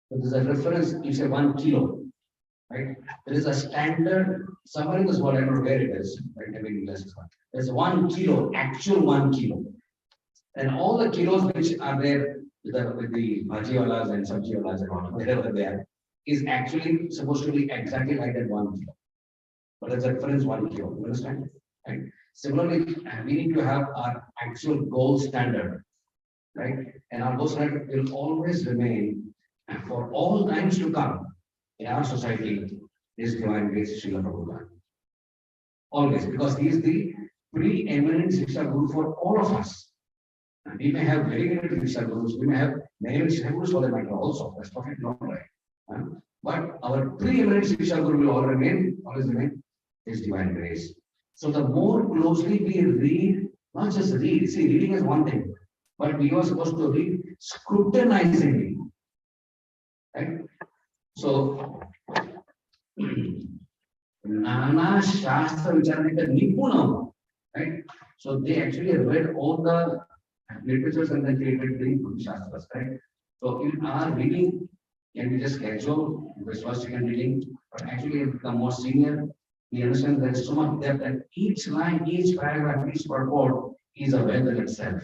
So there's a reference. You say 1 kilo. Right? There is a standard somewhere in this world, I don't know where it is, right? Maybe there's 1 kilo, actual 1 kilo. And all the kilos which are there with the bhajiwalas and sabjiwalas and all, wherever they are, is actually supposed to be exactly like that 1 kilo. But there's a reference 1 kilo, you understand? Right? Similarly, we need to have our actual gold standard, right? And our gold standard will always remain for all times to come. In our society, is divine grace Srila Prabhupada. Always, because he is the preeminent Shiksha Guru for all of us. And we may have very great Shiksha Gurus, we may have many Shiksha Gurus for the matter also. That's perfectly not right. But our preeminent Shiksha Guru will always remain His divine grace. So the more closely we read, not just read, see, reading is one thing, but we are supposed to read scrutinizingly. Right? So, Nana Shastra Vicharnika Nipunam, right? So they actually read all the literatures and then created the Shastras, right? So in our reading, can be just casual, because first you can reading, but actually the more senior, we understand there is so much depth that each line, each paragraph, each purport is a wealth in itself.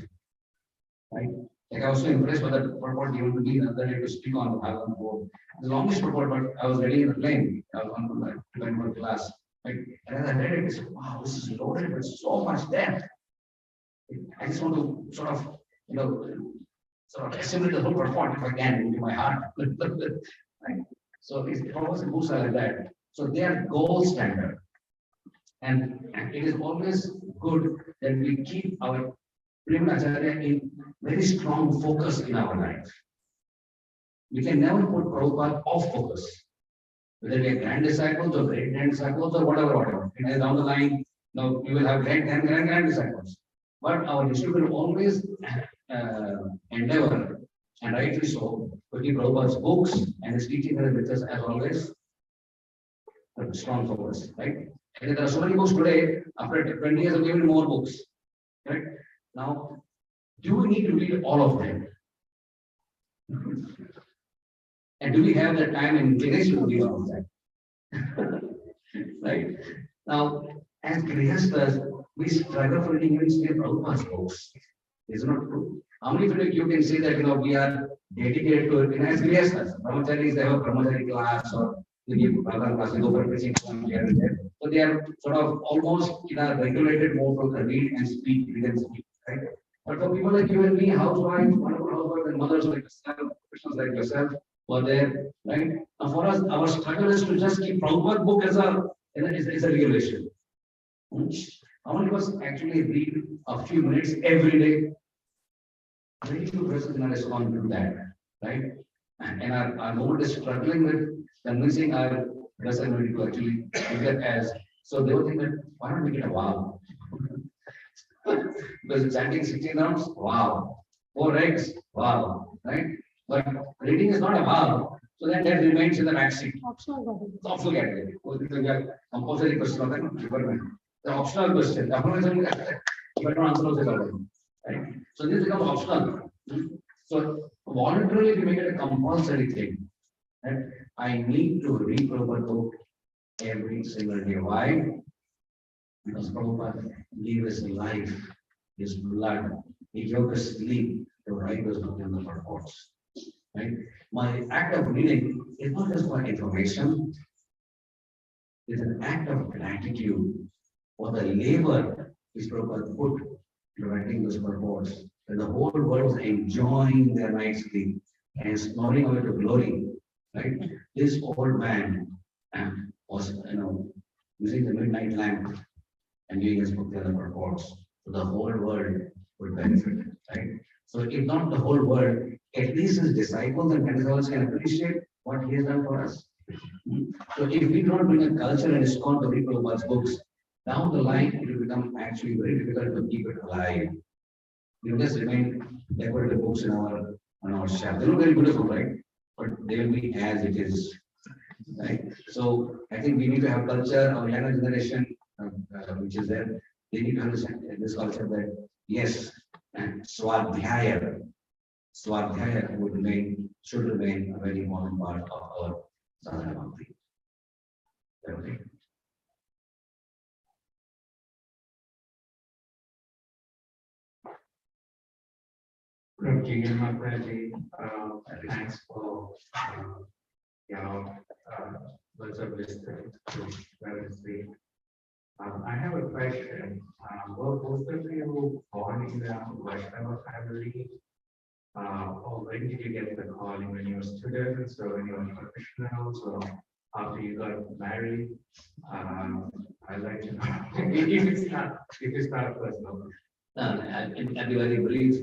Right? Like I was so impressed by that purport given to me the other day to speak on the Bhagavad board. The longest purport, but I was ready in the plane. I was on my November class. Like, and as I read it, I said, wow, this is loaded with so much depth. I just want to sort of, sort of assimilate the whole purport if I can into my heart. Right? So it's always books are like that. So they are gold standard. And it is always good that we keep our Prima Acharya in very strong focus in our life. We can never put Prabhupada off focus. Whether we are grand disciples or great grand disciples or whatever. And down the line, we will have grand disciples. But our institute will always endeavor, and rightly so, to keep Prabhupada's books and his teaching with us as always a strong focus, right? And there are so many books today, after 20 years, even more books, right? Now, do we need to read all of them? And do we have the time and inclination to read all of that? Right? Now, as Grihasthas, we struggle for reading even still Prabhupada's books. Is not true. How many of you can say that we are dedicated to it as Grihasthas? Brahmacharis, they have a brahmachari class or they give other classes, go for preaching here and there. So they are sort of almost in a regulated mode of read and speak, right? But for people like you and me, housewives, wonderful housewives and mothers like yourself, Christians like yourself, who are there, right? Now for us, our struggle is to just keep Prabhupada book as a regulation. How many of us actually read a few minutes every day? Very few persons are responding to that, right? And our movement is struggling with convincing our person to actually look at as, so they will think that, why don't we get a wow? Because chanting 16 rounds, wow. 4 eggs, wow, right? But reading is not a wow. So then that remains in the backseat. Optional. It's optional category. Compulsory question, the optional question. You don't answer those, right? So this becomes optional. So voluntarily we make it a compulsory thing. Right? I need to read Prabhupada book every single day. Why? Because Prabhupada gave his life, his blood, he gave us sleep to write those books in the purports. Right? My act of reading is not just for information, it's an act of gratitude for the labor which Prabhupada put to writing those purports. And the whole world was enjoying their night's sleep and snoring away to glory. Right? This old man was, using the midnight lamp and doing his book and purports. So the whole world would benefit. Right? So if not the whole world, at least his disciples and disciples can appreciate what he has done for us. So if we don't bring a culture and ISKCON to read Prabhupada's books, down the line it will become actually very difficult to keep it alive. We will just remain decorative books on our shelf. They look very beautiful, right? But they will be as it is. Right? So I think we need to have culture, our younger generation, which is there, they need to understand this culture that yes, and Swadhyaya should remain a very important part of our sadhana bhakti. Okay. Thanks for words of wisdom to Wednesday. I have a question. Were both of you born in the Vaishnava family? Or when did you get the calling? When you were students or when you were professionals or after you got married? I'd like to know if it's not personal. I'll be very brief.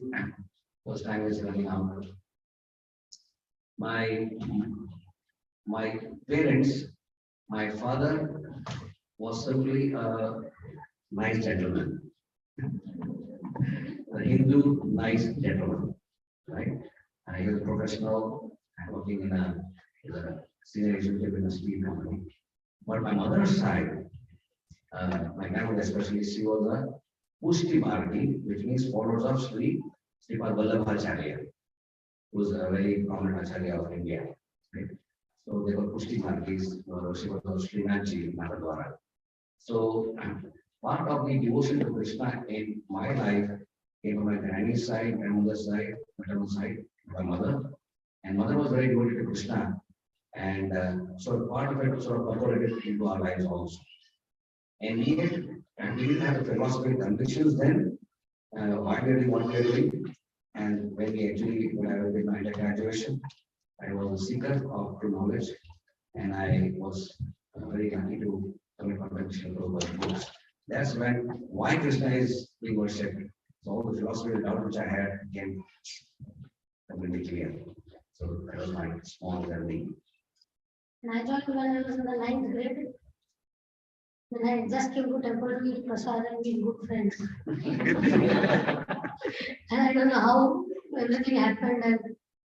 First time is running out. My parents, my father was simply a nice gentleman, a Hindu nice gentleman, right? And he was a professional and working in a senior executive in a steel company. But my mother's side, my grandmother especially, she was a Pushti Margi, which means followers of Sripad Vallabhacharya, who was a very prominent Acharya of India. Right? So they were Pushti Margis, she was Srinathji Natadwara. So part of the devotion to Krishna in my life came from my granny's side, grandmother's side, maternal side, my mother. And mother was very devoted to Krishna. And so part of it sort of percolated into our lives also. And yet, and we didn't have the philosophical convictions then, why we are doing what we are doing. And when I did my undergraduation, I was a seeker of true knowledge. And I was very happy to come in contact with Prabhupada books. That's when why Krishna is being worshipped. So all the philosophical doubt which I had became completely clear. So that was my small journey. And I joined when I was in the ninth grade. When I just came to temple to eat prasad and be good friends. And I don't know how everything happened and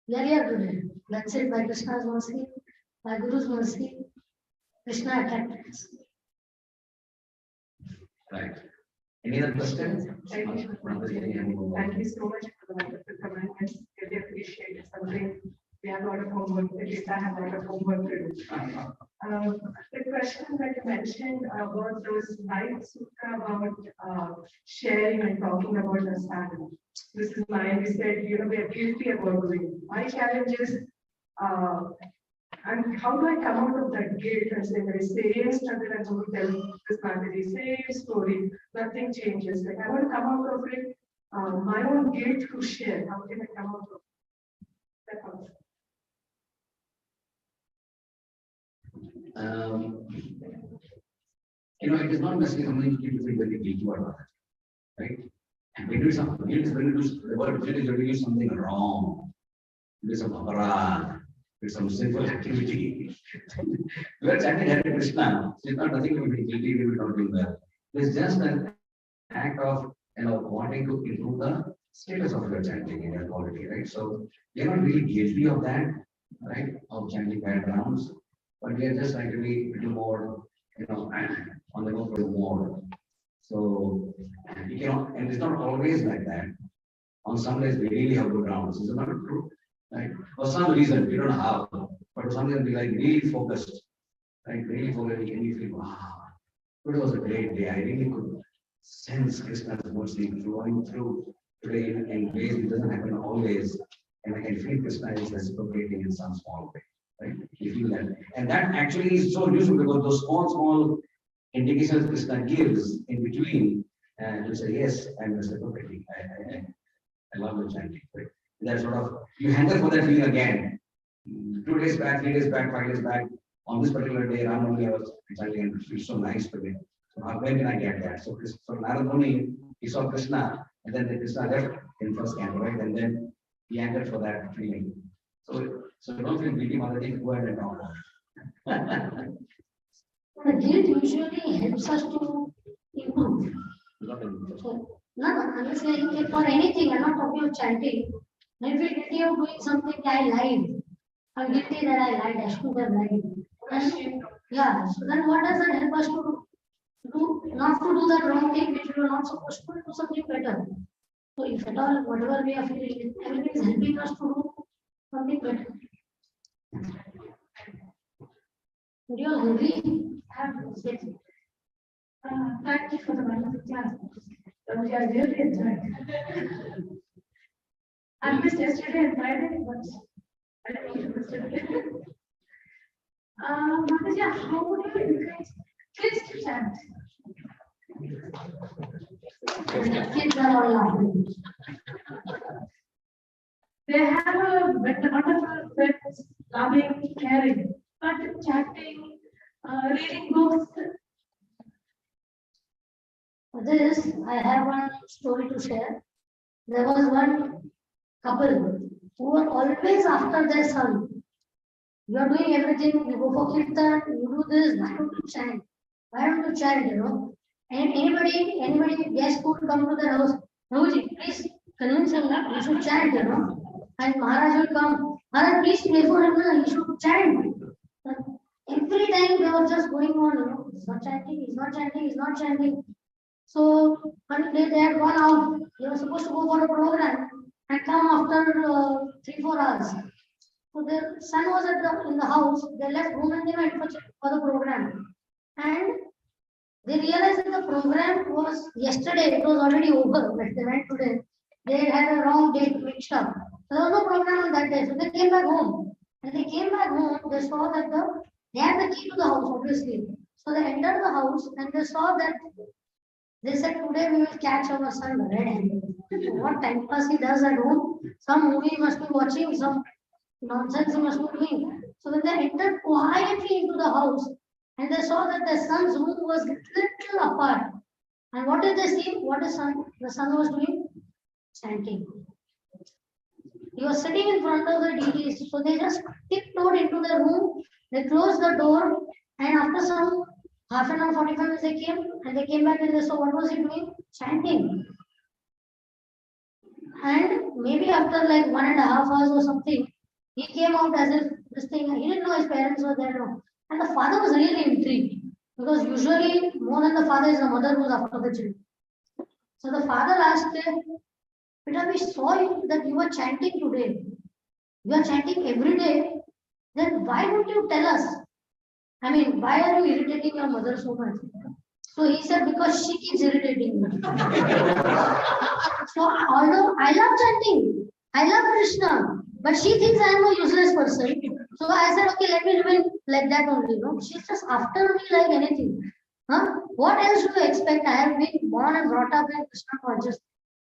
we are here today. That's it, by Krishna's mercy, by Guru's mercy, Krishna attracted us. Right. Any other questions? Thank you. Thank you so much for the wonderful comments. Really appreciate it. Something we have a lot of homework, at least I have a lot of homework to do. The question that you mentioned about those light sutra about sharing and talking about the sadhana. This is mine. We said, we are guilty about doing it. My challenge is, and how do I come out of that guilt and say there is same struggle and go tell this family, same story, nothing changes. Like I want to come out of it, my own guilt to share. How can I come out of that? It is not necessarily something you feel very guilty about it, right? And we do something, guilt is when you do the word guilt is when you do something wrong, do some aparad, do some sinful activity. You are chanting Hare Krishna, so it's not nothing to be guilty if you don't do that. It's just an act of wanting to improve the status of your chanting and your quality, right? So we are not really guilty of that, right? Of chanting bad rounds. But we are just trying to be a little more, on the go for more. So you cannot, and it's not always like that. On some days we really have good rounds. Is it not true? Right? For some reason, we don't know how, but for some reason we like really focused, right? Really focused, and you feel, wow, it was a great day. I really could sense Krishna's mercy flowing through today in ways it doesn't happen always. And I can feel Krishna is reciprocating in some small way. Right? You feel that. And that actually is so useful because those small indications Krishna gives in between, and you say, yes, I'm reciprocating. I love the chanting. Right? That sort of, you hanker for that feeling again. 2 days back, 3 days back, 5 days back, on this particular day, Ram Navami, I was chanting and it feels so nice today. So how when can I get that? So Narad Muni, he saw Krishna, and then Krishna left in first canto, right? And then he anchored for that feeling. So don't feel guilty about the go ahead and talk about it. The guilt usually helps us to improve. So, no, I'm saying for anything, I'm not talking of chanting. If you're guilty of doing something I lied, I'm guilty that I lied, I should have lied. And, yeah, so then what does that help us to do? Not to do that wrong thing which we are not supposed to do something better. So if at all, whatever we are feeling, everything is helping us to do something better. Would you all agree? Thank you for the wonderful class. We are really enjoying. I missed yesterday and Friday, but I don't know if you missed it. Mataji, how would you encourage kids to chant? Kids are all laughing. They have a wonderful friends, loving, caring, but chatting, reading books. For this, I have one story to share. There was one couple who were always after their son. You are doing everything, you go for kirtan, you do this, why don't you chant? Why don't you chant, And anybody guest could come to their house. Prabhuji, please convince him that he should chant, And Maharaj will come. Maharaj, please pray for him, he should chant. Every time they were just going on, he's not chanting, he's not chanting, he's not chanting. So one day they had gone out. They were supposed to go for a program and come after 3-4 hours. So their son was in the house. They left home and they went for the program. And they realized that the program was yesterday. It was already over. But they went today. They had a wrong date mixed up. There was no program on that day, so they came back home. And they came back home, they saw that they had the key to the house, obviously. So they entered the house and they saw that they said, today we will catch our son red-handed. What time pass he does at home? Some movie he must be watching, some nonsense he must be doing. So when they entered quietly into the house and they saw that the son's room was little apart. And what did they see? What the son was doing? Chanting. He was sitting in front of the deities. So they just tiptoed into the room, they closed the door, and after some half an hour, 45 minutes they came back and they saw what was he doing? Chanting. And maybe after like 1.5 hours or something, he came out as if this thing, he didn't know his parents were there. No. And the father was really intrigued because usually more than the father is the mother who's after the children. So the father asked him, Peter, we saw you that you were chanting today. You are chanting every day. Then why don't you tell us? I mean, why are you irritating your mother so much? So he said, because she keeps irritating me. So although I love chanting, I love Krishna, but she thinks I am a useless person. So I said, okay, let me remain like that only. No, she's just after me like anything. Huh? What else do you expect? I have been born and brought up in Krishna consciousness.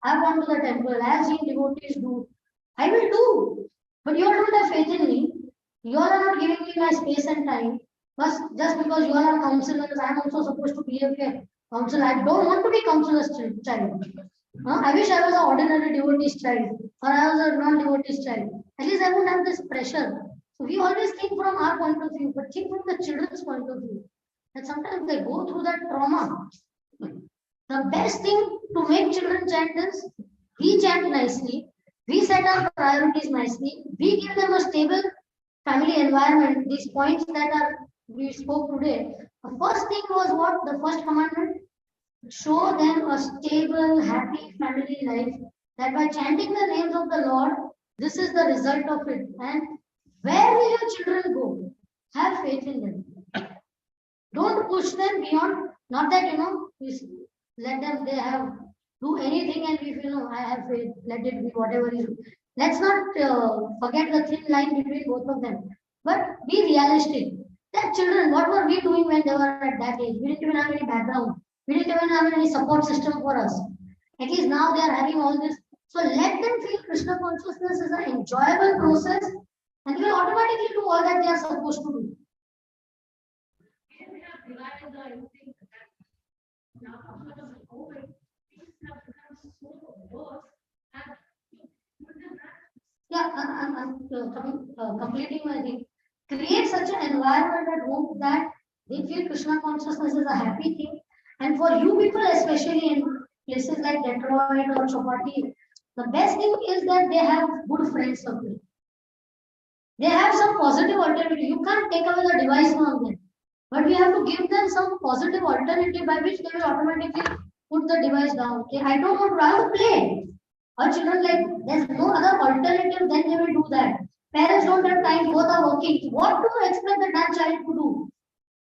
I have gone to the temple. I have seen devotees do. I will do. But you all don't have faith in me. You all are not giving me my space and time. But just because you all are counselors, I am also supposed to be a counselor. I don't want to be counselor's child. I wish I was an ordinary devotee's child or I was a non-devotee's child. At least I wouldn't have this pressure. So we always think from our point of view, but think from the children's point of view. And sometimes they go through that trauma. The best thing to make children chant is we chant nicely, we set our priorities nicely, we give them a stable family environment. These points that we spoke today. The first thing was what? The first commandment? Show them a stable, happy family life. That by chanting the names of the Lord, this is the result of it. And where will your children go? Have faith in them. Don't push them beyond, not that, let them, they have, do anything and we feel, I have faith, let it be whatever is. Let's not forget the thin line between both of them. But be realistic. That children, what were we doing when they were at that age? We didn't even have any background. We didn't even have any support system for us. At least now they are having all this. So let them feel Krishna consciousness is an enjoyable process and they will automatically do all that they are supposed to do. Yeah, I'm completing my thing. Create such an environment at home that they feel Krishna consciousness is a happy thing. And for you people, especially in places like Detroit or Chopati, the best thing is that they have good friends circle. They have some positive alternative. You can't take away the device from them. But we have to give them some positive alternative by which they will automatically put the device down. Okay, I don't want to have to play. Our children like there's no other alternative, then they will do that. Parents don't have time, both are working. What do you expect the damn child to do?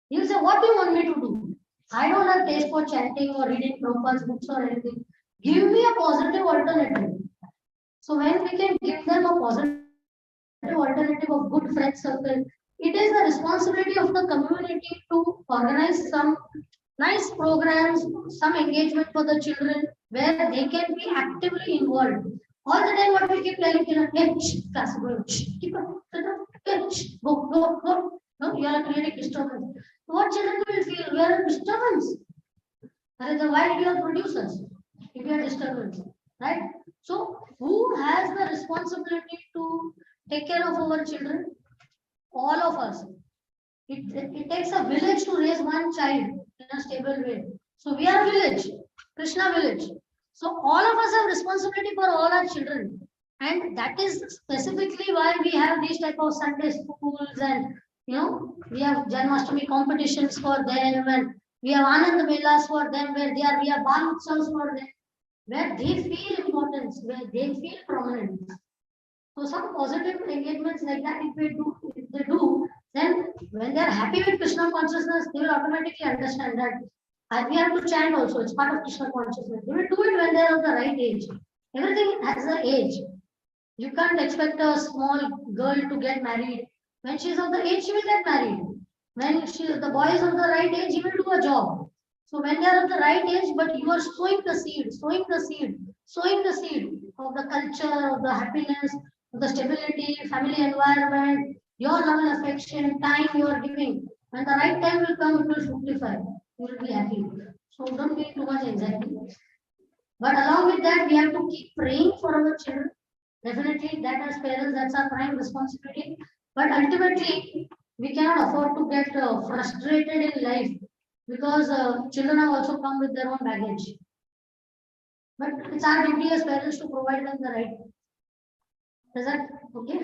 He'll say, what do you want me to do? I don't have taste for chanting or reading Prabhupada's books or anything. Give me a positive alternative. So when we can give them a positive alternative of good friend circle, it is the responsibility of the community to organize some nice programs, some engagement for the children where they can be actively involved. All the time what we keep telling children, hey, class, go, keep up, go. No, you are creating disturbance. What children will feel? We are a disturbance. Then why did you all produce us? If you are disturbance, right? So who has the responsibility to take care of our children? All of us. It takes a village to raise one child in a stable way. So we are a village, Krishna village. So all of us have responsibility for all our children. And that is specifically why we have these type of Sunday schools and we have Janmashtami competitions for them and we have Anand Melas for them where we have Bal Utsavs for them, where they feel importance, where they feel prominent. So some positive engagements like that, if they do, then when they are happy with Krishna consciousness, they will automatically understand that we have to chant also. It's part of Krishna consciousness. They will do it when they are of the right age. Everything has an age. You can't expect a small girl to get married. When she's of the age, she will get married. When the boy is of the right age, he will do a job. So when they are of the right age, but you are sowing the seed, sowing the seed, sowing the seed of the culture, of the happiness, of the stability, family environment, your love and affection, time you are giving. When the right time will come, it will fructify. You will be happy. So don't be too much anxiety. But along with that, we have to keep praying for our children. Definitely, that as parents, that's our prime responsibility. But ultimately, we cannot afford to get frustrated in life because children have also come with their own baggage. But it's our duty as parents to provide them the right. Is that okay?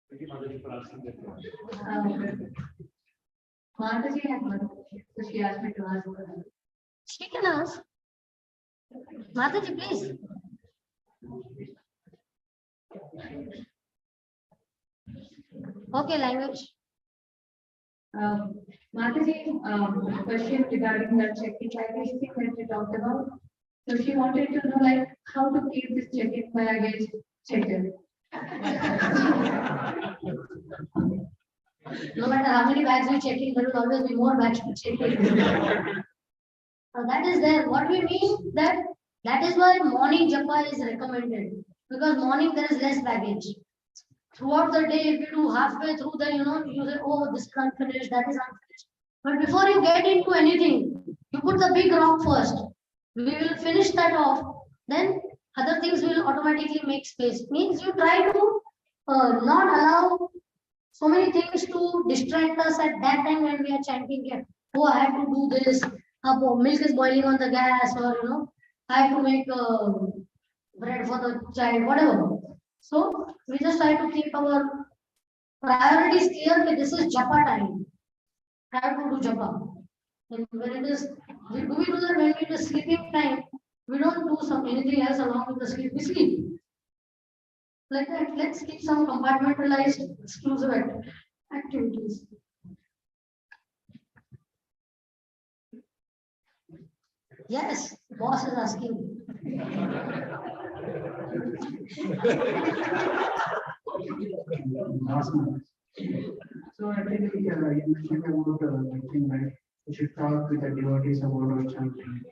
Thank you, Mataji, for asking that question. Mataji had one question, so she asked me to ask her. She can ask. Mataji, please. Okay, language. Mataji, question regarding the check-in baggage thing that we talked about. So she wanted to know like how to keep this check-in baggage checked. No matter how many bags we check in, there will always be more bags to check in. So that is there. What we mean that is why morning japa is recommended. Because morning there is less baggage. Throughout the day, if you do halfway through, then you say, oh, this is unfinished, that is unfinished. But before you get into anything, you put the big rock first. We will finish that off. Then other things will automatically make space. Means you try to not allow so many things to distract us at that time when we are chanting. Oh, I have to do this. Milk is boiling on the gas, or I have to make bread for the child, whatever. So we just try to keep our priorities clear. That this is japa time. I have to do japa. And when it is, we do that when it is sleeping time. We don't do anything else along with the sleep. We sleep. Like that, let's keep some compartmentalized, exclusive activities. Yes, boss is asking. So I think you mentioned about the thing, right? We should talk with the devotees about our chanting.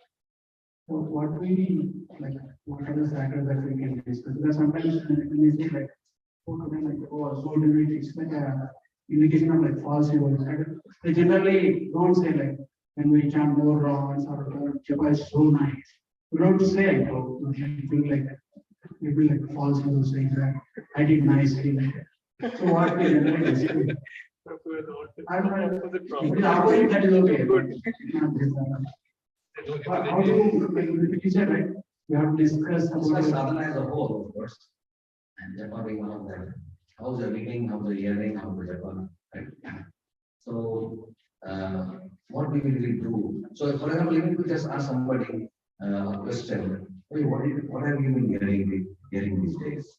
So what we like, what are the factors that we can discuss? Because sometimes when we say like, so do it, it's like a indication of like false devotion. They generally don't say like when we chant more rounds or japa is so nice. We don't say like, oh, we feel like maybe like false devotion, that I did nicely. So what we generally say. I'm opposite, that is okay. How do you teacher, right? We have discussed about Sadhana as a whole, of course. And japa being one of them. How's the reading, how's the hearing, how's the japa, right? So, what we will really do. So, for example, even if we just ask somebody a question, hey, what have you been hearing these days?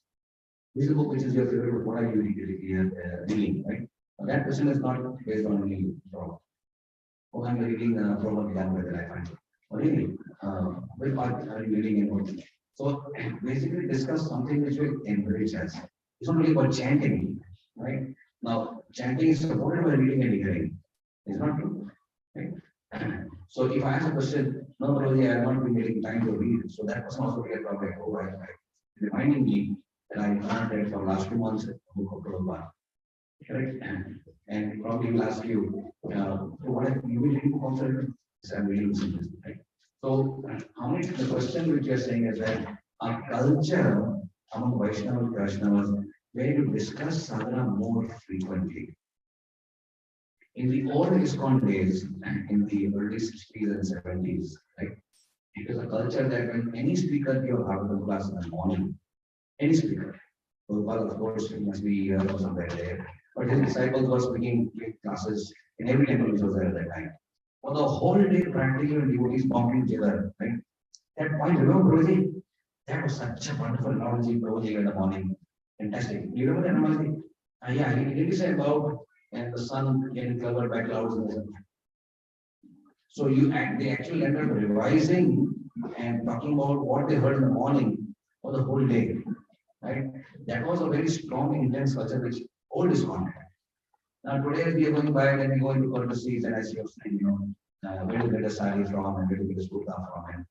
This is a book which is your favorite book. What are you reading, right? That question is not based on any problem. Oh, I'm reading from a language that I find. Oh, really? Which part are you reading about? So basically discuss something which will encourage us. It's not only about chanting, right? Now, chanting is supported by reading and hearing. It's not true, right? So if I ask a question, no, probably I have not been getting time to read. So that person also get probably, oh, right, reminding me that I have read for last 2 months book of Prabhupada. Correct? And probably will ask you, so what have you been reading also? I'm reading this, right? So, the question which you are saying is that our culture among Vaishnavas, Vaishnavas, where to discuss sadhana more frequently. In the old ISKCON days, in the early 60s and 70s, right? It was a culture that when any speaker gave a Bhagavatam class in the morning, any speaker, Prabhupada, of course, it must be somewhere there, but his disciples were speaking classes in every temple which was there at that time. For the whole day, practically devotees bombing together, right? That point, remember, Prabhuji, that was such a wonderful analogy, Prabhuji, in the morning. Fantastic. Do you remember the analogy? Yeah, he did say about and the sun getting covered by clouds in the sun. So they actually ended up revising and talking about what they heard in the morning for the whole day. right? That was a very strong intense culture which old ISKCON had. Now today we are going by and we go into courtesies and I see your friend, where to get a salary from and where to get a school from and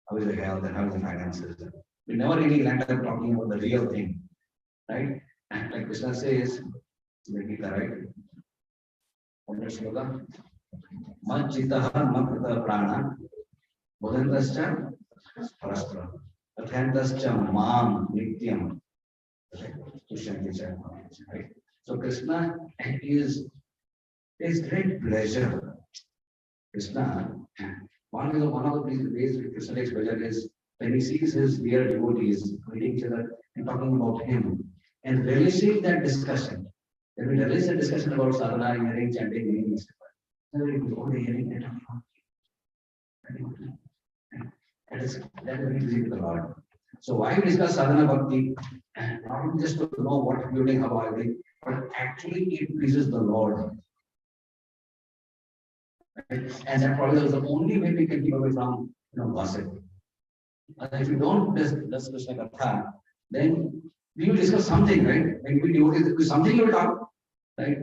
how is the health and how is the finances. We never really land up talking about the real thing, right? And like Krishna says, Gita, right? What does Shloka? Majjitaha makrita prana, bodantascha parastra, athantascha mam nityam. Right? So Krishna is great pleasure. Krishna, one of the ways Krishna takes pleasure is when he sees his dear devotees meeting each other and talking about him and relishing that discussion. When we relish the discussion about sadhana, hearing, chanting, meaning, that is very easy to the Lord. So why we discuss sadhana bhakti? Not just to know what building how are they, but actually it pleases the Lord. Right? And that probably is the only way we can keep away from gossip. If you don't discuss Krishna Katha, then we will discuss something, right? When we devotees, something you will talk, right?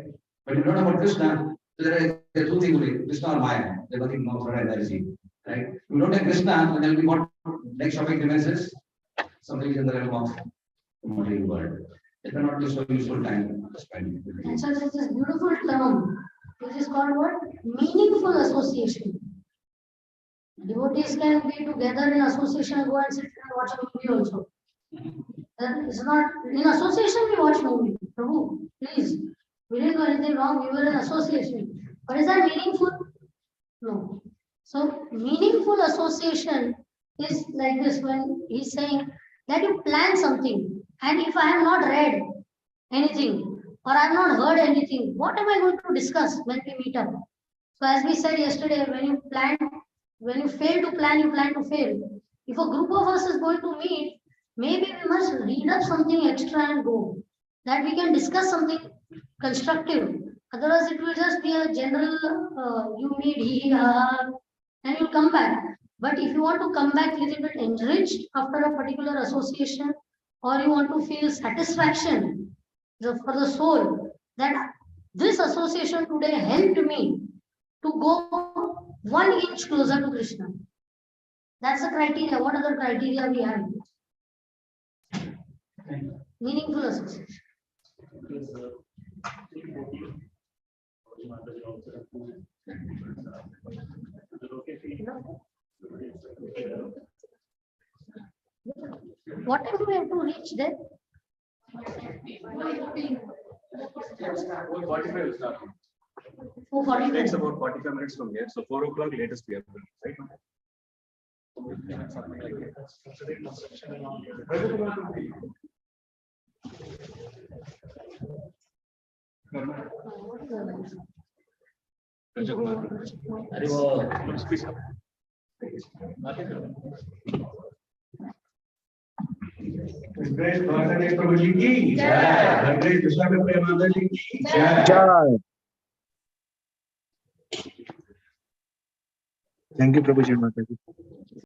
But you don't know about Krishna, there are two things only, Krishna or Maya. There's nothing more for energy, right? You don't have Krishna, then there will be what next shopping devices, something in the realm of the material world. It may not be so useful time to spend. And so there's this beautiful term, which is called what? Meaningful association. Devotees can be together in association, go and sit and watch a movie also. That is not, in association we watch movie. Prabhu, please. We didn't do anything wrong, we were in association. But is that meaningful? No. So meaningful association is like this when he's saying that you plan something. And if I have not read anything or I have not heard anything, what am I going to discuss when we meet up? So as we said yesterday, when you fail to plan, you plan to fail. If a group of us is going to meet, maybe we must read up something extra and go. That we can discuss something constructive. Otherwise, it will just be a general, you meet, hee, ha, and you'll come back. But if you want to come back a little bit enriched after a particular association, or you want to feel satisfaction for the soul, that this association today helped me to go 1 inch closer to Krishna. That's the criteria. What other criteria we have? Meaningful association. What time do we have to reach there? 45 will start. 4:45. Takes about 45 minutes from here. So 4 o'clock latest we have to, right? Grace Bhargadev Prabhuji ki jai. Grace Krishna Prabhupada ji ki jai. Thank you, Prabhuji Mataji.